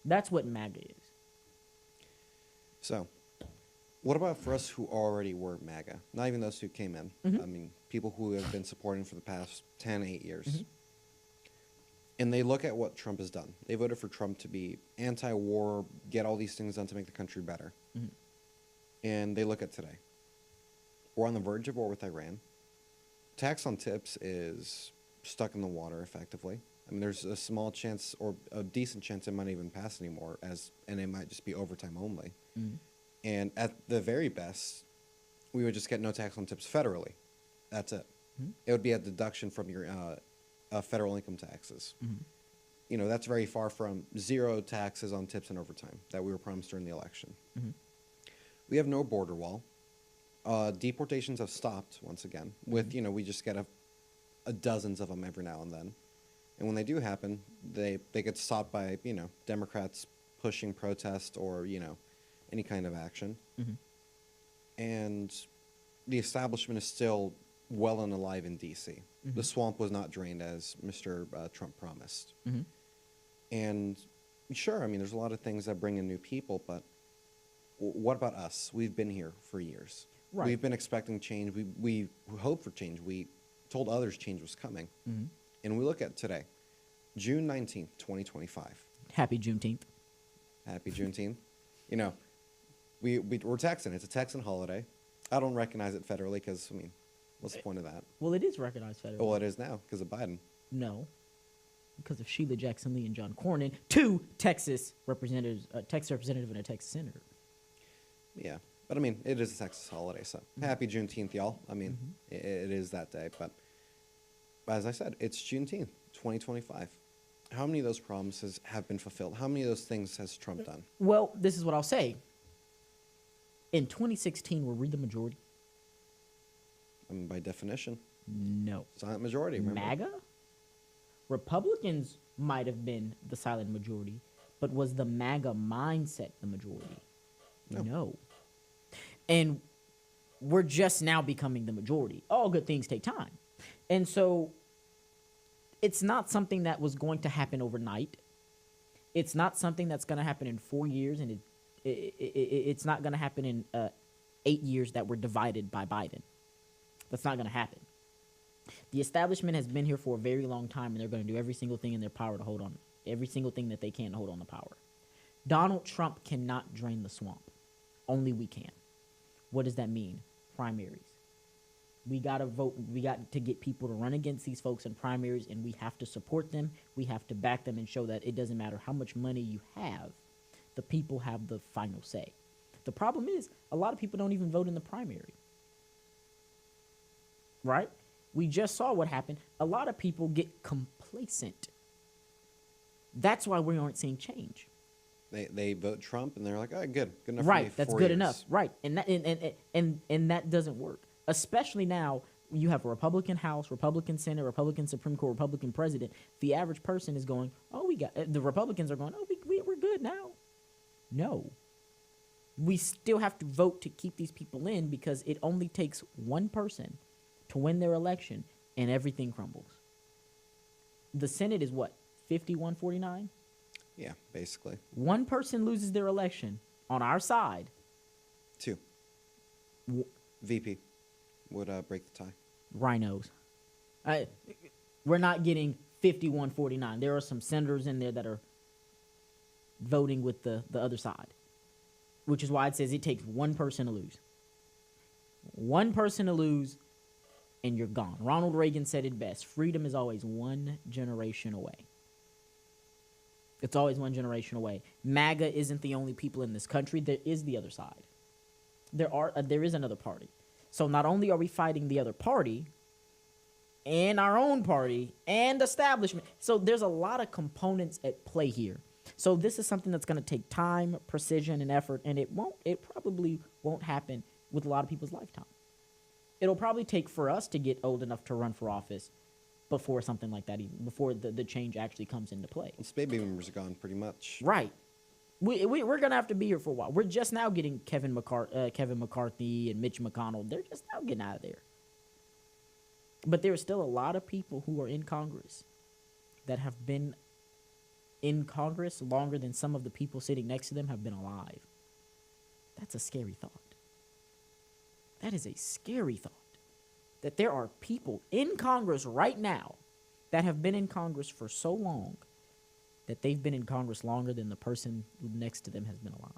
That's what MAGA is. So, what about for us who already were MAGA? Not even those who came in. I mean, people who have been supporting for the past 10, 8 years. And they look at what Trump has done. They voted for Trump to be anti-war, get all these things done to make the country better. And they look at today. We're on the verge of war with Iran. Tax on tips is stuck in the water, effectively. I mean, there's a small chance or a decent chance it might not even pass anymore, and it might just be overtime only. And at the very best, we would just get no tax on tips federally. That's it. It would be a deduction from your federal income taxes. You know, that's very far from zero taxes on tips and overtime that we were promised during the election. We have no border wall. Deportations have stopped once again. With we just get a dozens of them every now and then, and when they do happen, they get stopped by Democrats pushing protest or any kind of action, and the establishment is still well and alive in D.C. The swamp was not drained as Mr. Trump promised, and sure, I mean, there's a lot of things that bring in new people, but what about us? We've been here for years. Right. We've been expecting change. We hoped for change. We told others change was coming. And we look at today, June 19th, 2025. Happy Juneteenth. Happy Juneteenth. We're Texan. It's a Texan holiday. I don't recognize it federally because, I mean, what's the point of that? Well, it is recognized federally. Well, it is now because of Biden. No, because of Sheila Jackson Lee and John Cornyn, two Texas representatives, a Texas representative and a Texas senator. Yeah. But, I mean, it is a Texas holiday, so happy Juneteenth, y'all. I mean, it is that day. But as I said, it's Juneteenth, 2025. How many of those promises have been fulfilled? How many of those things has Trump done? Well, this is what I'll say. In 2016, were we the majority? I mean, by definition, No. silent majority, remember? MAGA? Republicans might have been the silent majority, but was the MAGA mindset the majority? No. And we're just now becoming the majority. All good things take time. And so it's not something that was going to happen overnight. It's not something that's going to happen in 4 years, and it's not going to happen in 8 years that were divided by Biden. That's not going to happen. The establishment has been here for a very long time, and they're going to do every single thing in their power to hold on, every single thing that they can to hold on to power. Donald Trump cannot drain the swamp. Only we can. What does that mean? Primaries. We got to vote. We got to get people to run against these folks in primaries, and we have to support them. We have to back them and show that it doesn't matter how much money you have. The people have the final say. The problem is a lot of people don't even vote in the primary. Right? We just saw what happened. A lot of people get complacent. That's why we aren't seeing change. They vote Trump and they're like, oh, good enough. Right, for me, that's 4 good years. enough. Right, and that doesn't work. Especially now, you have a Republican House, Republican Senate, Republican Supreme Court, Republican President. The average person is going, oh, the Republicans are going, oh, we're good now. No. We still have to vote to keep these people in because it only takes one person to win their election and everything crumbles. The Senate is what, 51-49? Yeah, basically. One person loses their election on our side. 2. VP would break the tie. Rhinos. We're not getting 51-49. There are some senators in there that are voting with the other side, which is why it says it takes one person to lose. One person to lose, and you're gone. Ronald Reagan said it best. Freedom is always one generation away. It's always one generation away. MAGA isn't the only people in this country. There is the other side. There is another party. So not only are we fighting the other party and our own party and establishment. So there's a lot of components at play here. So this is something that's going to take time, precision, and effort, and it probably won't happen with a lot of people's lifetime. It'll probably take for us to get old enough to run for office before something like that, even before the change actually comes into play. Well, baby boomers are gone pretty much. Right. We're going to have to be here for a while. We're just now getting Kevin McCarthy and Mitch McConnell. They're just now getting out of there. But there are still a lot of people who are in Congress that have been in Congress longer than some of the people sitting next to them have been alive. That's a scary thought. That is a scary thought. That there are people in Congress right now that have been in Congress for so long that they've been in Congress longer than the person next to them has been alive.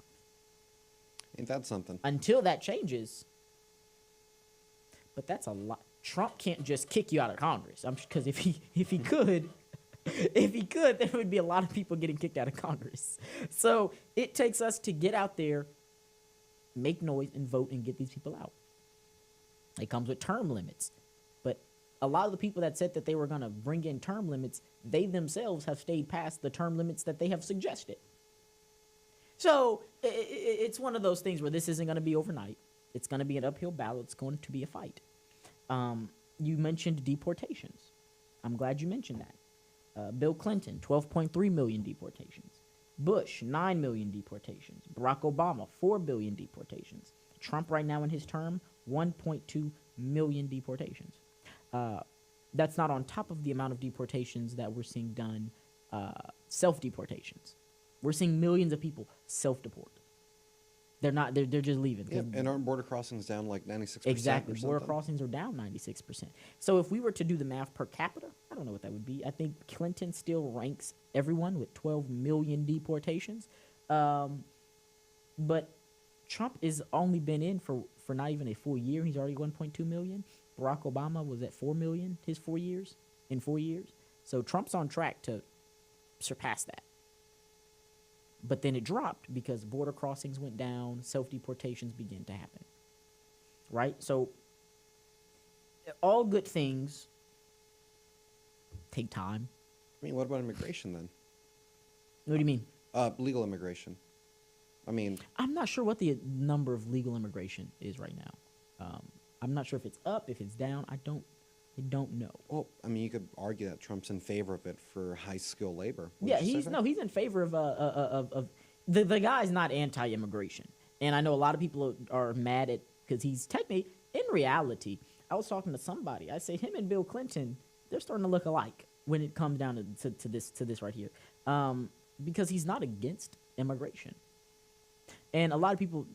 Ain't that something? Until that changes. But that's a lot. Trump can't just kick you out of Congress. Because if he could, there would be a lot of people getting kicked out of Congress. So it takes us to get out there, make noise, and vote and get these people out. It comes with term limits. But a lot of the people that said that they were going to bring in term limits, they themselves have stayed past the term limits that they have suggested. So it's one of those things where this isn't going to be overnight. It's going to be an uphill battle. It's going to be a fight. You mentioned deportations. I'm glad you mentioned that. Bill Clinton, 12.3 million deportations. Bush, 9 million deportations. Barack Obama, 4 billion deportations. Trump right now in his term, 1.2 million deportations. That's not on top of the amount of deportations that we're seeing done, self-deportations. We're seeing millions of people self-deport. They're just leaving. Yeah, and aren't border crossings down like 96%? Exactly. Or Border something? crossings are down 96%. So if we were to do the math per capita, I don't know what that would be. I think Clinton still ranks everyone with 12 million deportations. But Trump has only been in for not even a full year. He's already 1.2 million. Barack Obama was at 4 million in 4 years. So Trump's on track to surpass that. But then it dropped because border crossings went down, self-deportations began to happen. Right? So all good things take time. I mean, what about immigration then? What do you mean? Legal immigration. I mean, I'm not sure what the number of legal immigration is right now. I'm not sure if it's up, if it's down. I don't know. well, I mean, you could argue that Trump's in favor of it for high skill labor. Yeah, Would you say that? he's in favor of the guy's not anti-immigration, and I know a lot of people are mad at because he's technically in reality. I was talking to somebody. I say him and Bill Clinton, they're starting to look alike when it comes down to this right here, because he's not against immigration, and a lot of people,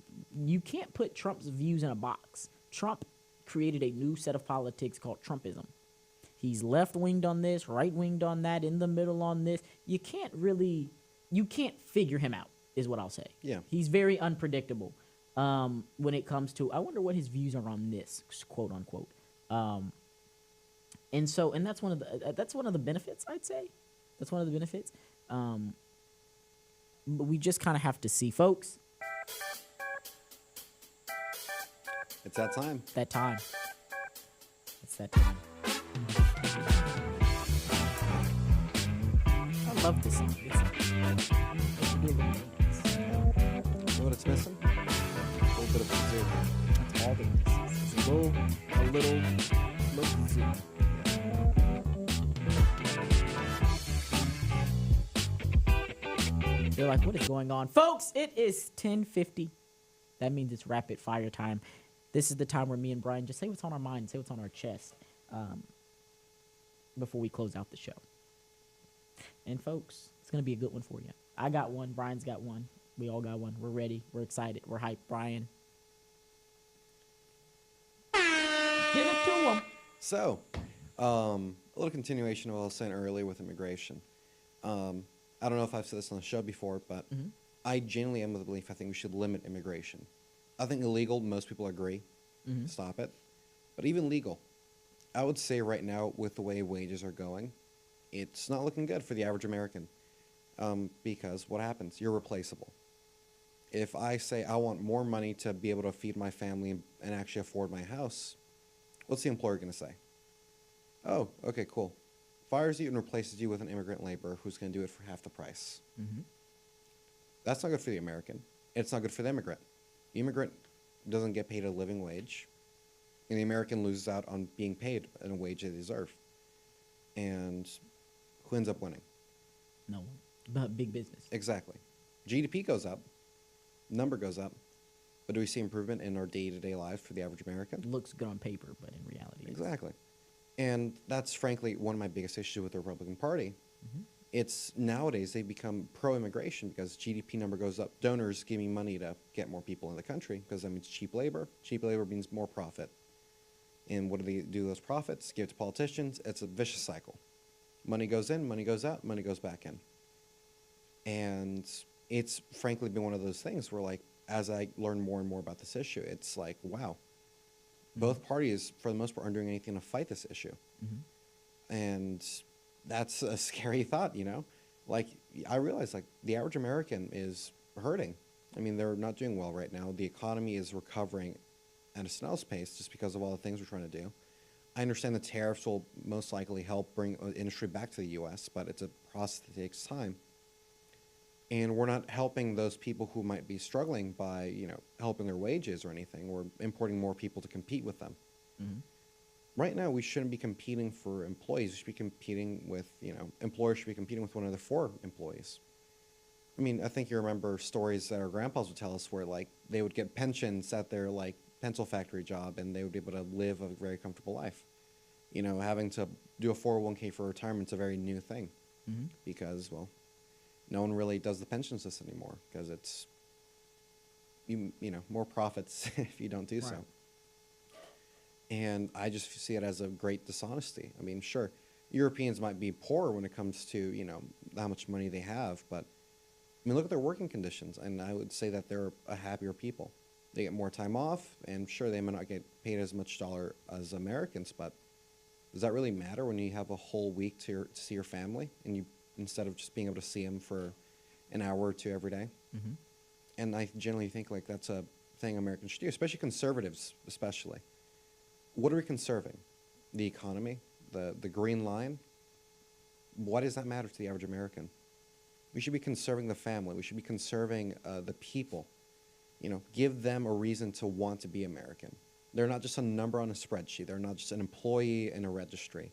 you can't put Trump's views in a box. Trump created a new set of politics called Trumpism. He's left-winged on this, right-winged on that, in the middle on this. You can't figure him out, is what I'll say. Yeah. He's very unpredictable when it comes to, I wonder what his views are on this, quote unquote. And that's one of the benefits, I'd say. That's one of the benefits. But we just kind of have to see, folks. It's that time. That time. It's that time. I love this song. You know what it's missing? A little bit of kazoo. That's all that it is. It's a little kazoo. They're like, what is going on? Folks, it is 10:50. That means it's rapid fire time. This is the time where me and Brian just say what's on our mind, say what's on our chest before we close out the show. And folks, it's going to be a good one for you. I got one. Brian's got one. We all got one. We're ready. We're excited. We're hyped. Brian. Give it to him. So, a little continuation of what I was saying earlier with immigration. I don't know if I've said this on the show before, but I genuinely am of the belief I think we should limit immigration. I think illegal, most people agree. Stop it. But even legal, I would say right now, with the way wages are going, it's not looking good for the average American. Because what happens? You're replaceable. If I say I want more money to be able to feed my family and actually afford my house, what's the employer going to say? Oh, okay, cool. Fires you and replaces you with an immigrant laborer who's going to do it for half the price. That's not good for the American. It's not good for the immigrant. The immigrant doesn't get paid a living wage, and the American loses out on being paid a wage they deserve. And who ends up winning? No one. But big business. Exactly. GDP goes up, number goes up, but do we see improvement in our day-to-day lives for the average American? Looks good on paper, but in reality. Exactly. And that's frankly one of my biggest issues with the Republican Party. It's nowadays they become pro-immigration because GDP number goes up. Donors give me money to get more people in the country because that means cheap labor. Cheap labor means more profit. And what do they do with those profits? Give it to politicians. It's a vicious cycle. Money goes in, money goes out, money goes back in. And it's frankly been one of those things where, like, as I learn more and more about this issue, it's like, wow, both parties, for the most part, aren't doing anything to fight this issue. And that's a scary thought, you know? Like, I realize, like, the average American is hurting. I mean, they're not doing well right now. The economy is recovering at a snail's pace just because of all the things we're trying to do. I understand the tariffs will most likely help bring industry back to the U.S., but it's a process that takes time. And we're not helping those people who might be struggling by, helping their wages or anything. We're importing more people to compete with them. Mm-hmm. Right now, we shouldn't be competing for employees. We should be competing with, employers should be competing with one another for employees. I mean, I think you remember stories that our grandpas would tell us where, like, they would get pensions at their, like, pencil factory job, and they would be able to live a very comfortable life. Having to do a 401k for retirement is a very new thing Mm-hmm. because, well, no one really does the pension system anymore because it's, more profits if you don't do so. Right. And I just see it as a great dishonesty. I mean, sure, Europeans might be poor when it comes to, how much money they have, but I mean, look at their working conditions, and I would say that they're a happier people. They get more time off, and sure, they may not get paid as much dollar as Americans, but does that really matter when you have a whole week to see your family, and you instead of just being able to see them for an hour or two every day? Mm-hmm. And I generally think like that's a thing Americans should do, especially conservatives, especially. What are we conserving? The economy, the green line. Why does that matter to the average American? We should be conserving the family. We should be conserving the people. Give them a reason to want to be American. They're not just a number on a spreadsheet. They're not just an employee in a registry.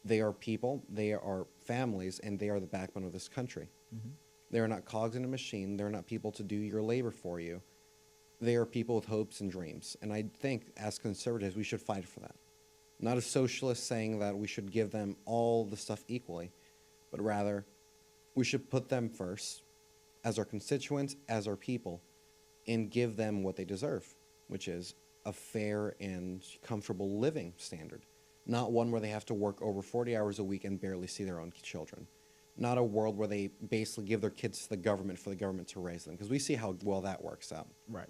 They are people, they are families, and they are the backbone of this country. Mm-hmm. They are not cogs in a machine. They're not people to do your labor for you. They are people with hopes and dreams. And I think as conservatives, we should fight for that. Not as socialists saying that we should give them all the stuff equally, but rather we should put them first as our constituents, as our people, and give them what they deserve, which is a fair and comfortable living standard. Not one where they have to work over 40 hours a week and barely see their own children. Not a world where they basically give their kids to the government for the government to raise them, because we see how well that works out. Right.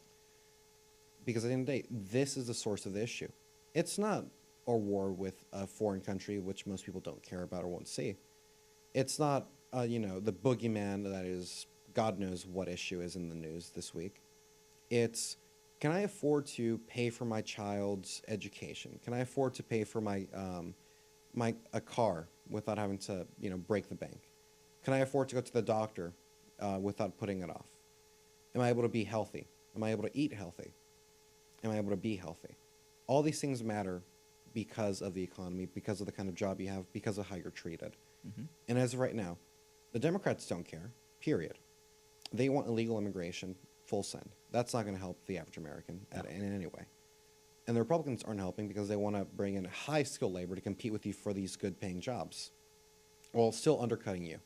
Because at the end of the day, this is the source of the issue. It's not a war with a foreign country, which most people don't care about or won't see. It's not, the boogeyman that is God knows what issue is in the news this week. It's, can I afford to pay for my child's education? Can I afford to pay for my a car without having to break the bank? Can I afford to go to the doctor without putting it off? Am I able to be healthy? Am I able to eat healthy? Am I able to be healthy? All these things matter because of the economy, because of the kind of job you have, because of how you're treated. Mm-hmm. And as of right now, the Democrats don't care, period. They want illegal immigration, full send. That's not going to help the average American in any way. And the Republicans aren't helping because they want to bring in high-skilled labor to compete with you for these good-paying jobs, while still undercutting you.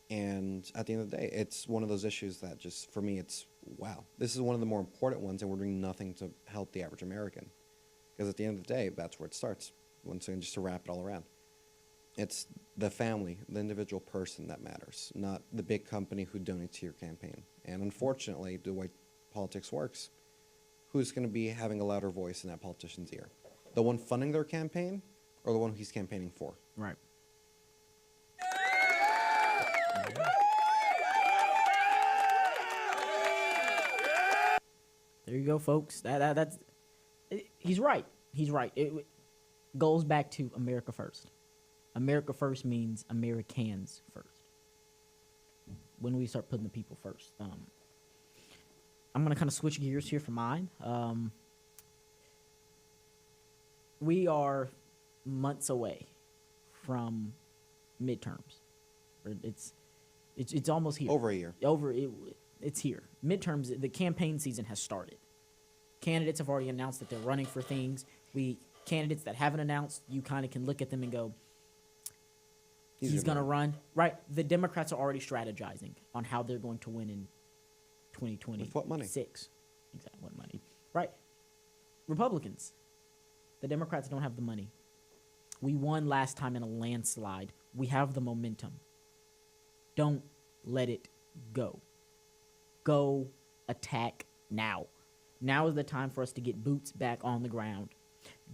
And at the end of the day, it's one of those issues that just, for me, it's, wow, this is one of the more important ones, and we're doing nothing to help the average American. Because at the end of the day, that's where it starts. Once again, just to wrap it all around. It's the family, the individual person that matters, not the big company who donates to your campaign. And unfortunately, the way politics works, who's going to be having a louder voice in that politician's ear? The one funding their campaign or the one he's campaigning for? Right. There you go, folks. That's he's right. He's right. It goes back to America first. America first means Americans first. When we start putting the people first. I'm gonna kind of switch gears here for mine. We are months away from midterms. It's almost here. Over a year. It's here. Midterms. The campaign season has started. Candidates have already announced that they're running for things. Candidates that haven't announced, you kind of can look at them and go, he's going to run. Right. The Democrats are already strategizing on how they're going to win in 2026. With what money? Exactly. What money? Right. Republicans. The Democrats don't have the money. We won last time in a landslide. We have the momentum. Don't let it go. Go attack now. Now is the time for us to get boots back on the ground.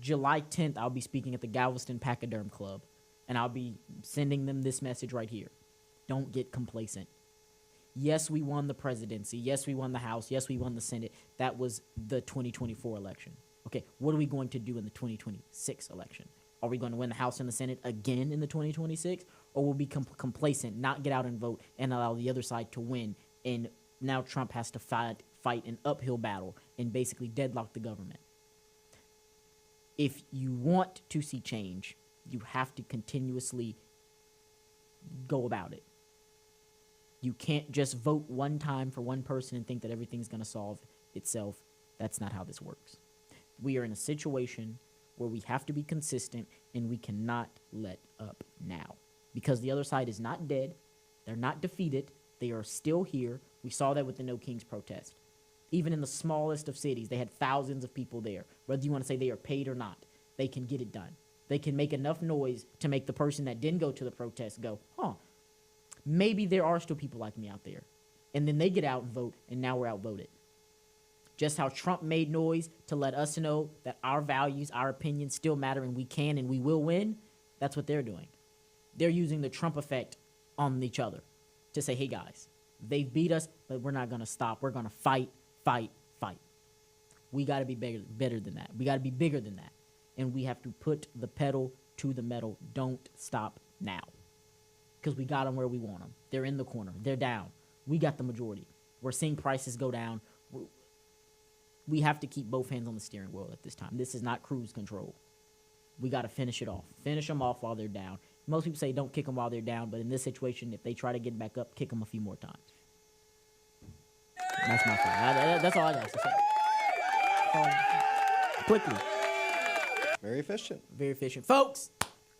July 10th, I'll be speaking at the Galveston Pachyderm Club, and I'll be sending them this message right here. Don't get complacent. Yes, we won the presidency. Yes, we won the House. Yes, we won the Senate. That was the 2024 election. Okay, what are we going to do in the 2026 election? Are we going to win the House and the Senate again in the 2026? Or will we be complacent, not get out and vote, and allow the other side to win? And now Trump has to fight an uphill battle and basically deadlock the government. If you want to see change, you have to continuously go about it. You can't just vote one time for one person and think that everything's going to solve itself. That's not how this works. We are in a situation where we have to be consistent, and we cannot let up now. Because the other side is not dead. They're not defeated. They are still here. We saw that with the No Kings protest. Even in the smallest of cities, they had thousands of people there. Whether you want to say they are paid or not, they can get it done. They can make enough noise to make the person that didn't go to the protest go, maybe there are still people like me out there. And then they get out and vote, and now we're outvoted. Just how Trump made noise to let us know that our values, our opinions still matter, and we can and we will win, that's what they're doing. They're using the Trump effect on each other to say, hey guys, they beat us, but we're not going to stop. We're going to fight, fight, fight. We got to be better than that. We got to be bigger than that. And we have to put the pedal to the metal. Don't stop now. Because we got them where we want them. They're in the corner. They're down. We got the majority. We're seeing prices go down. We have to keep both hands on the steering wheel at this time. This is not cruise control. We got to finish it off. Finish them off while they're down. Most people say don't kick them while they're down, but in this situation, if they try to get back up, kick them a few more times. That's my fault. That's all I got to say. Quickly. Very efficient. Very efficient. Folks,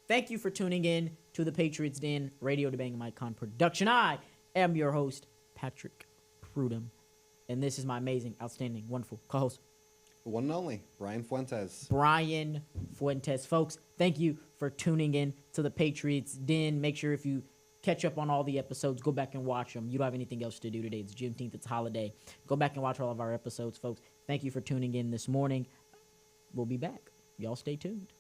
thank you for tuning in to the Patriots Den Radiodabang Mike Con production. I am your host, Patrick Prudham, and this is my amazing, outstanding, wonderful co-host, one and only, Brian Fuentes. Brian Fuentes. Folks, thank you for tuning in to the Patriots Den. Make sure if you catch up on all the episodes, go back and watch them. You don't have anything else to do today. It's Juneteenth. It's a holiday. Go back and watch all of our episodes, folks. Thank you for tuning in this morning. We'll be back. Y'all stay tuned.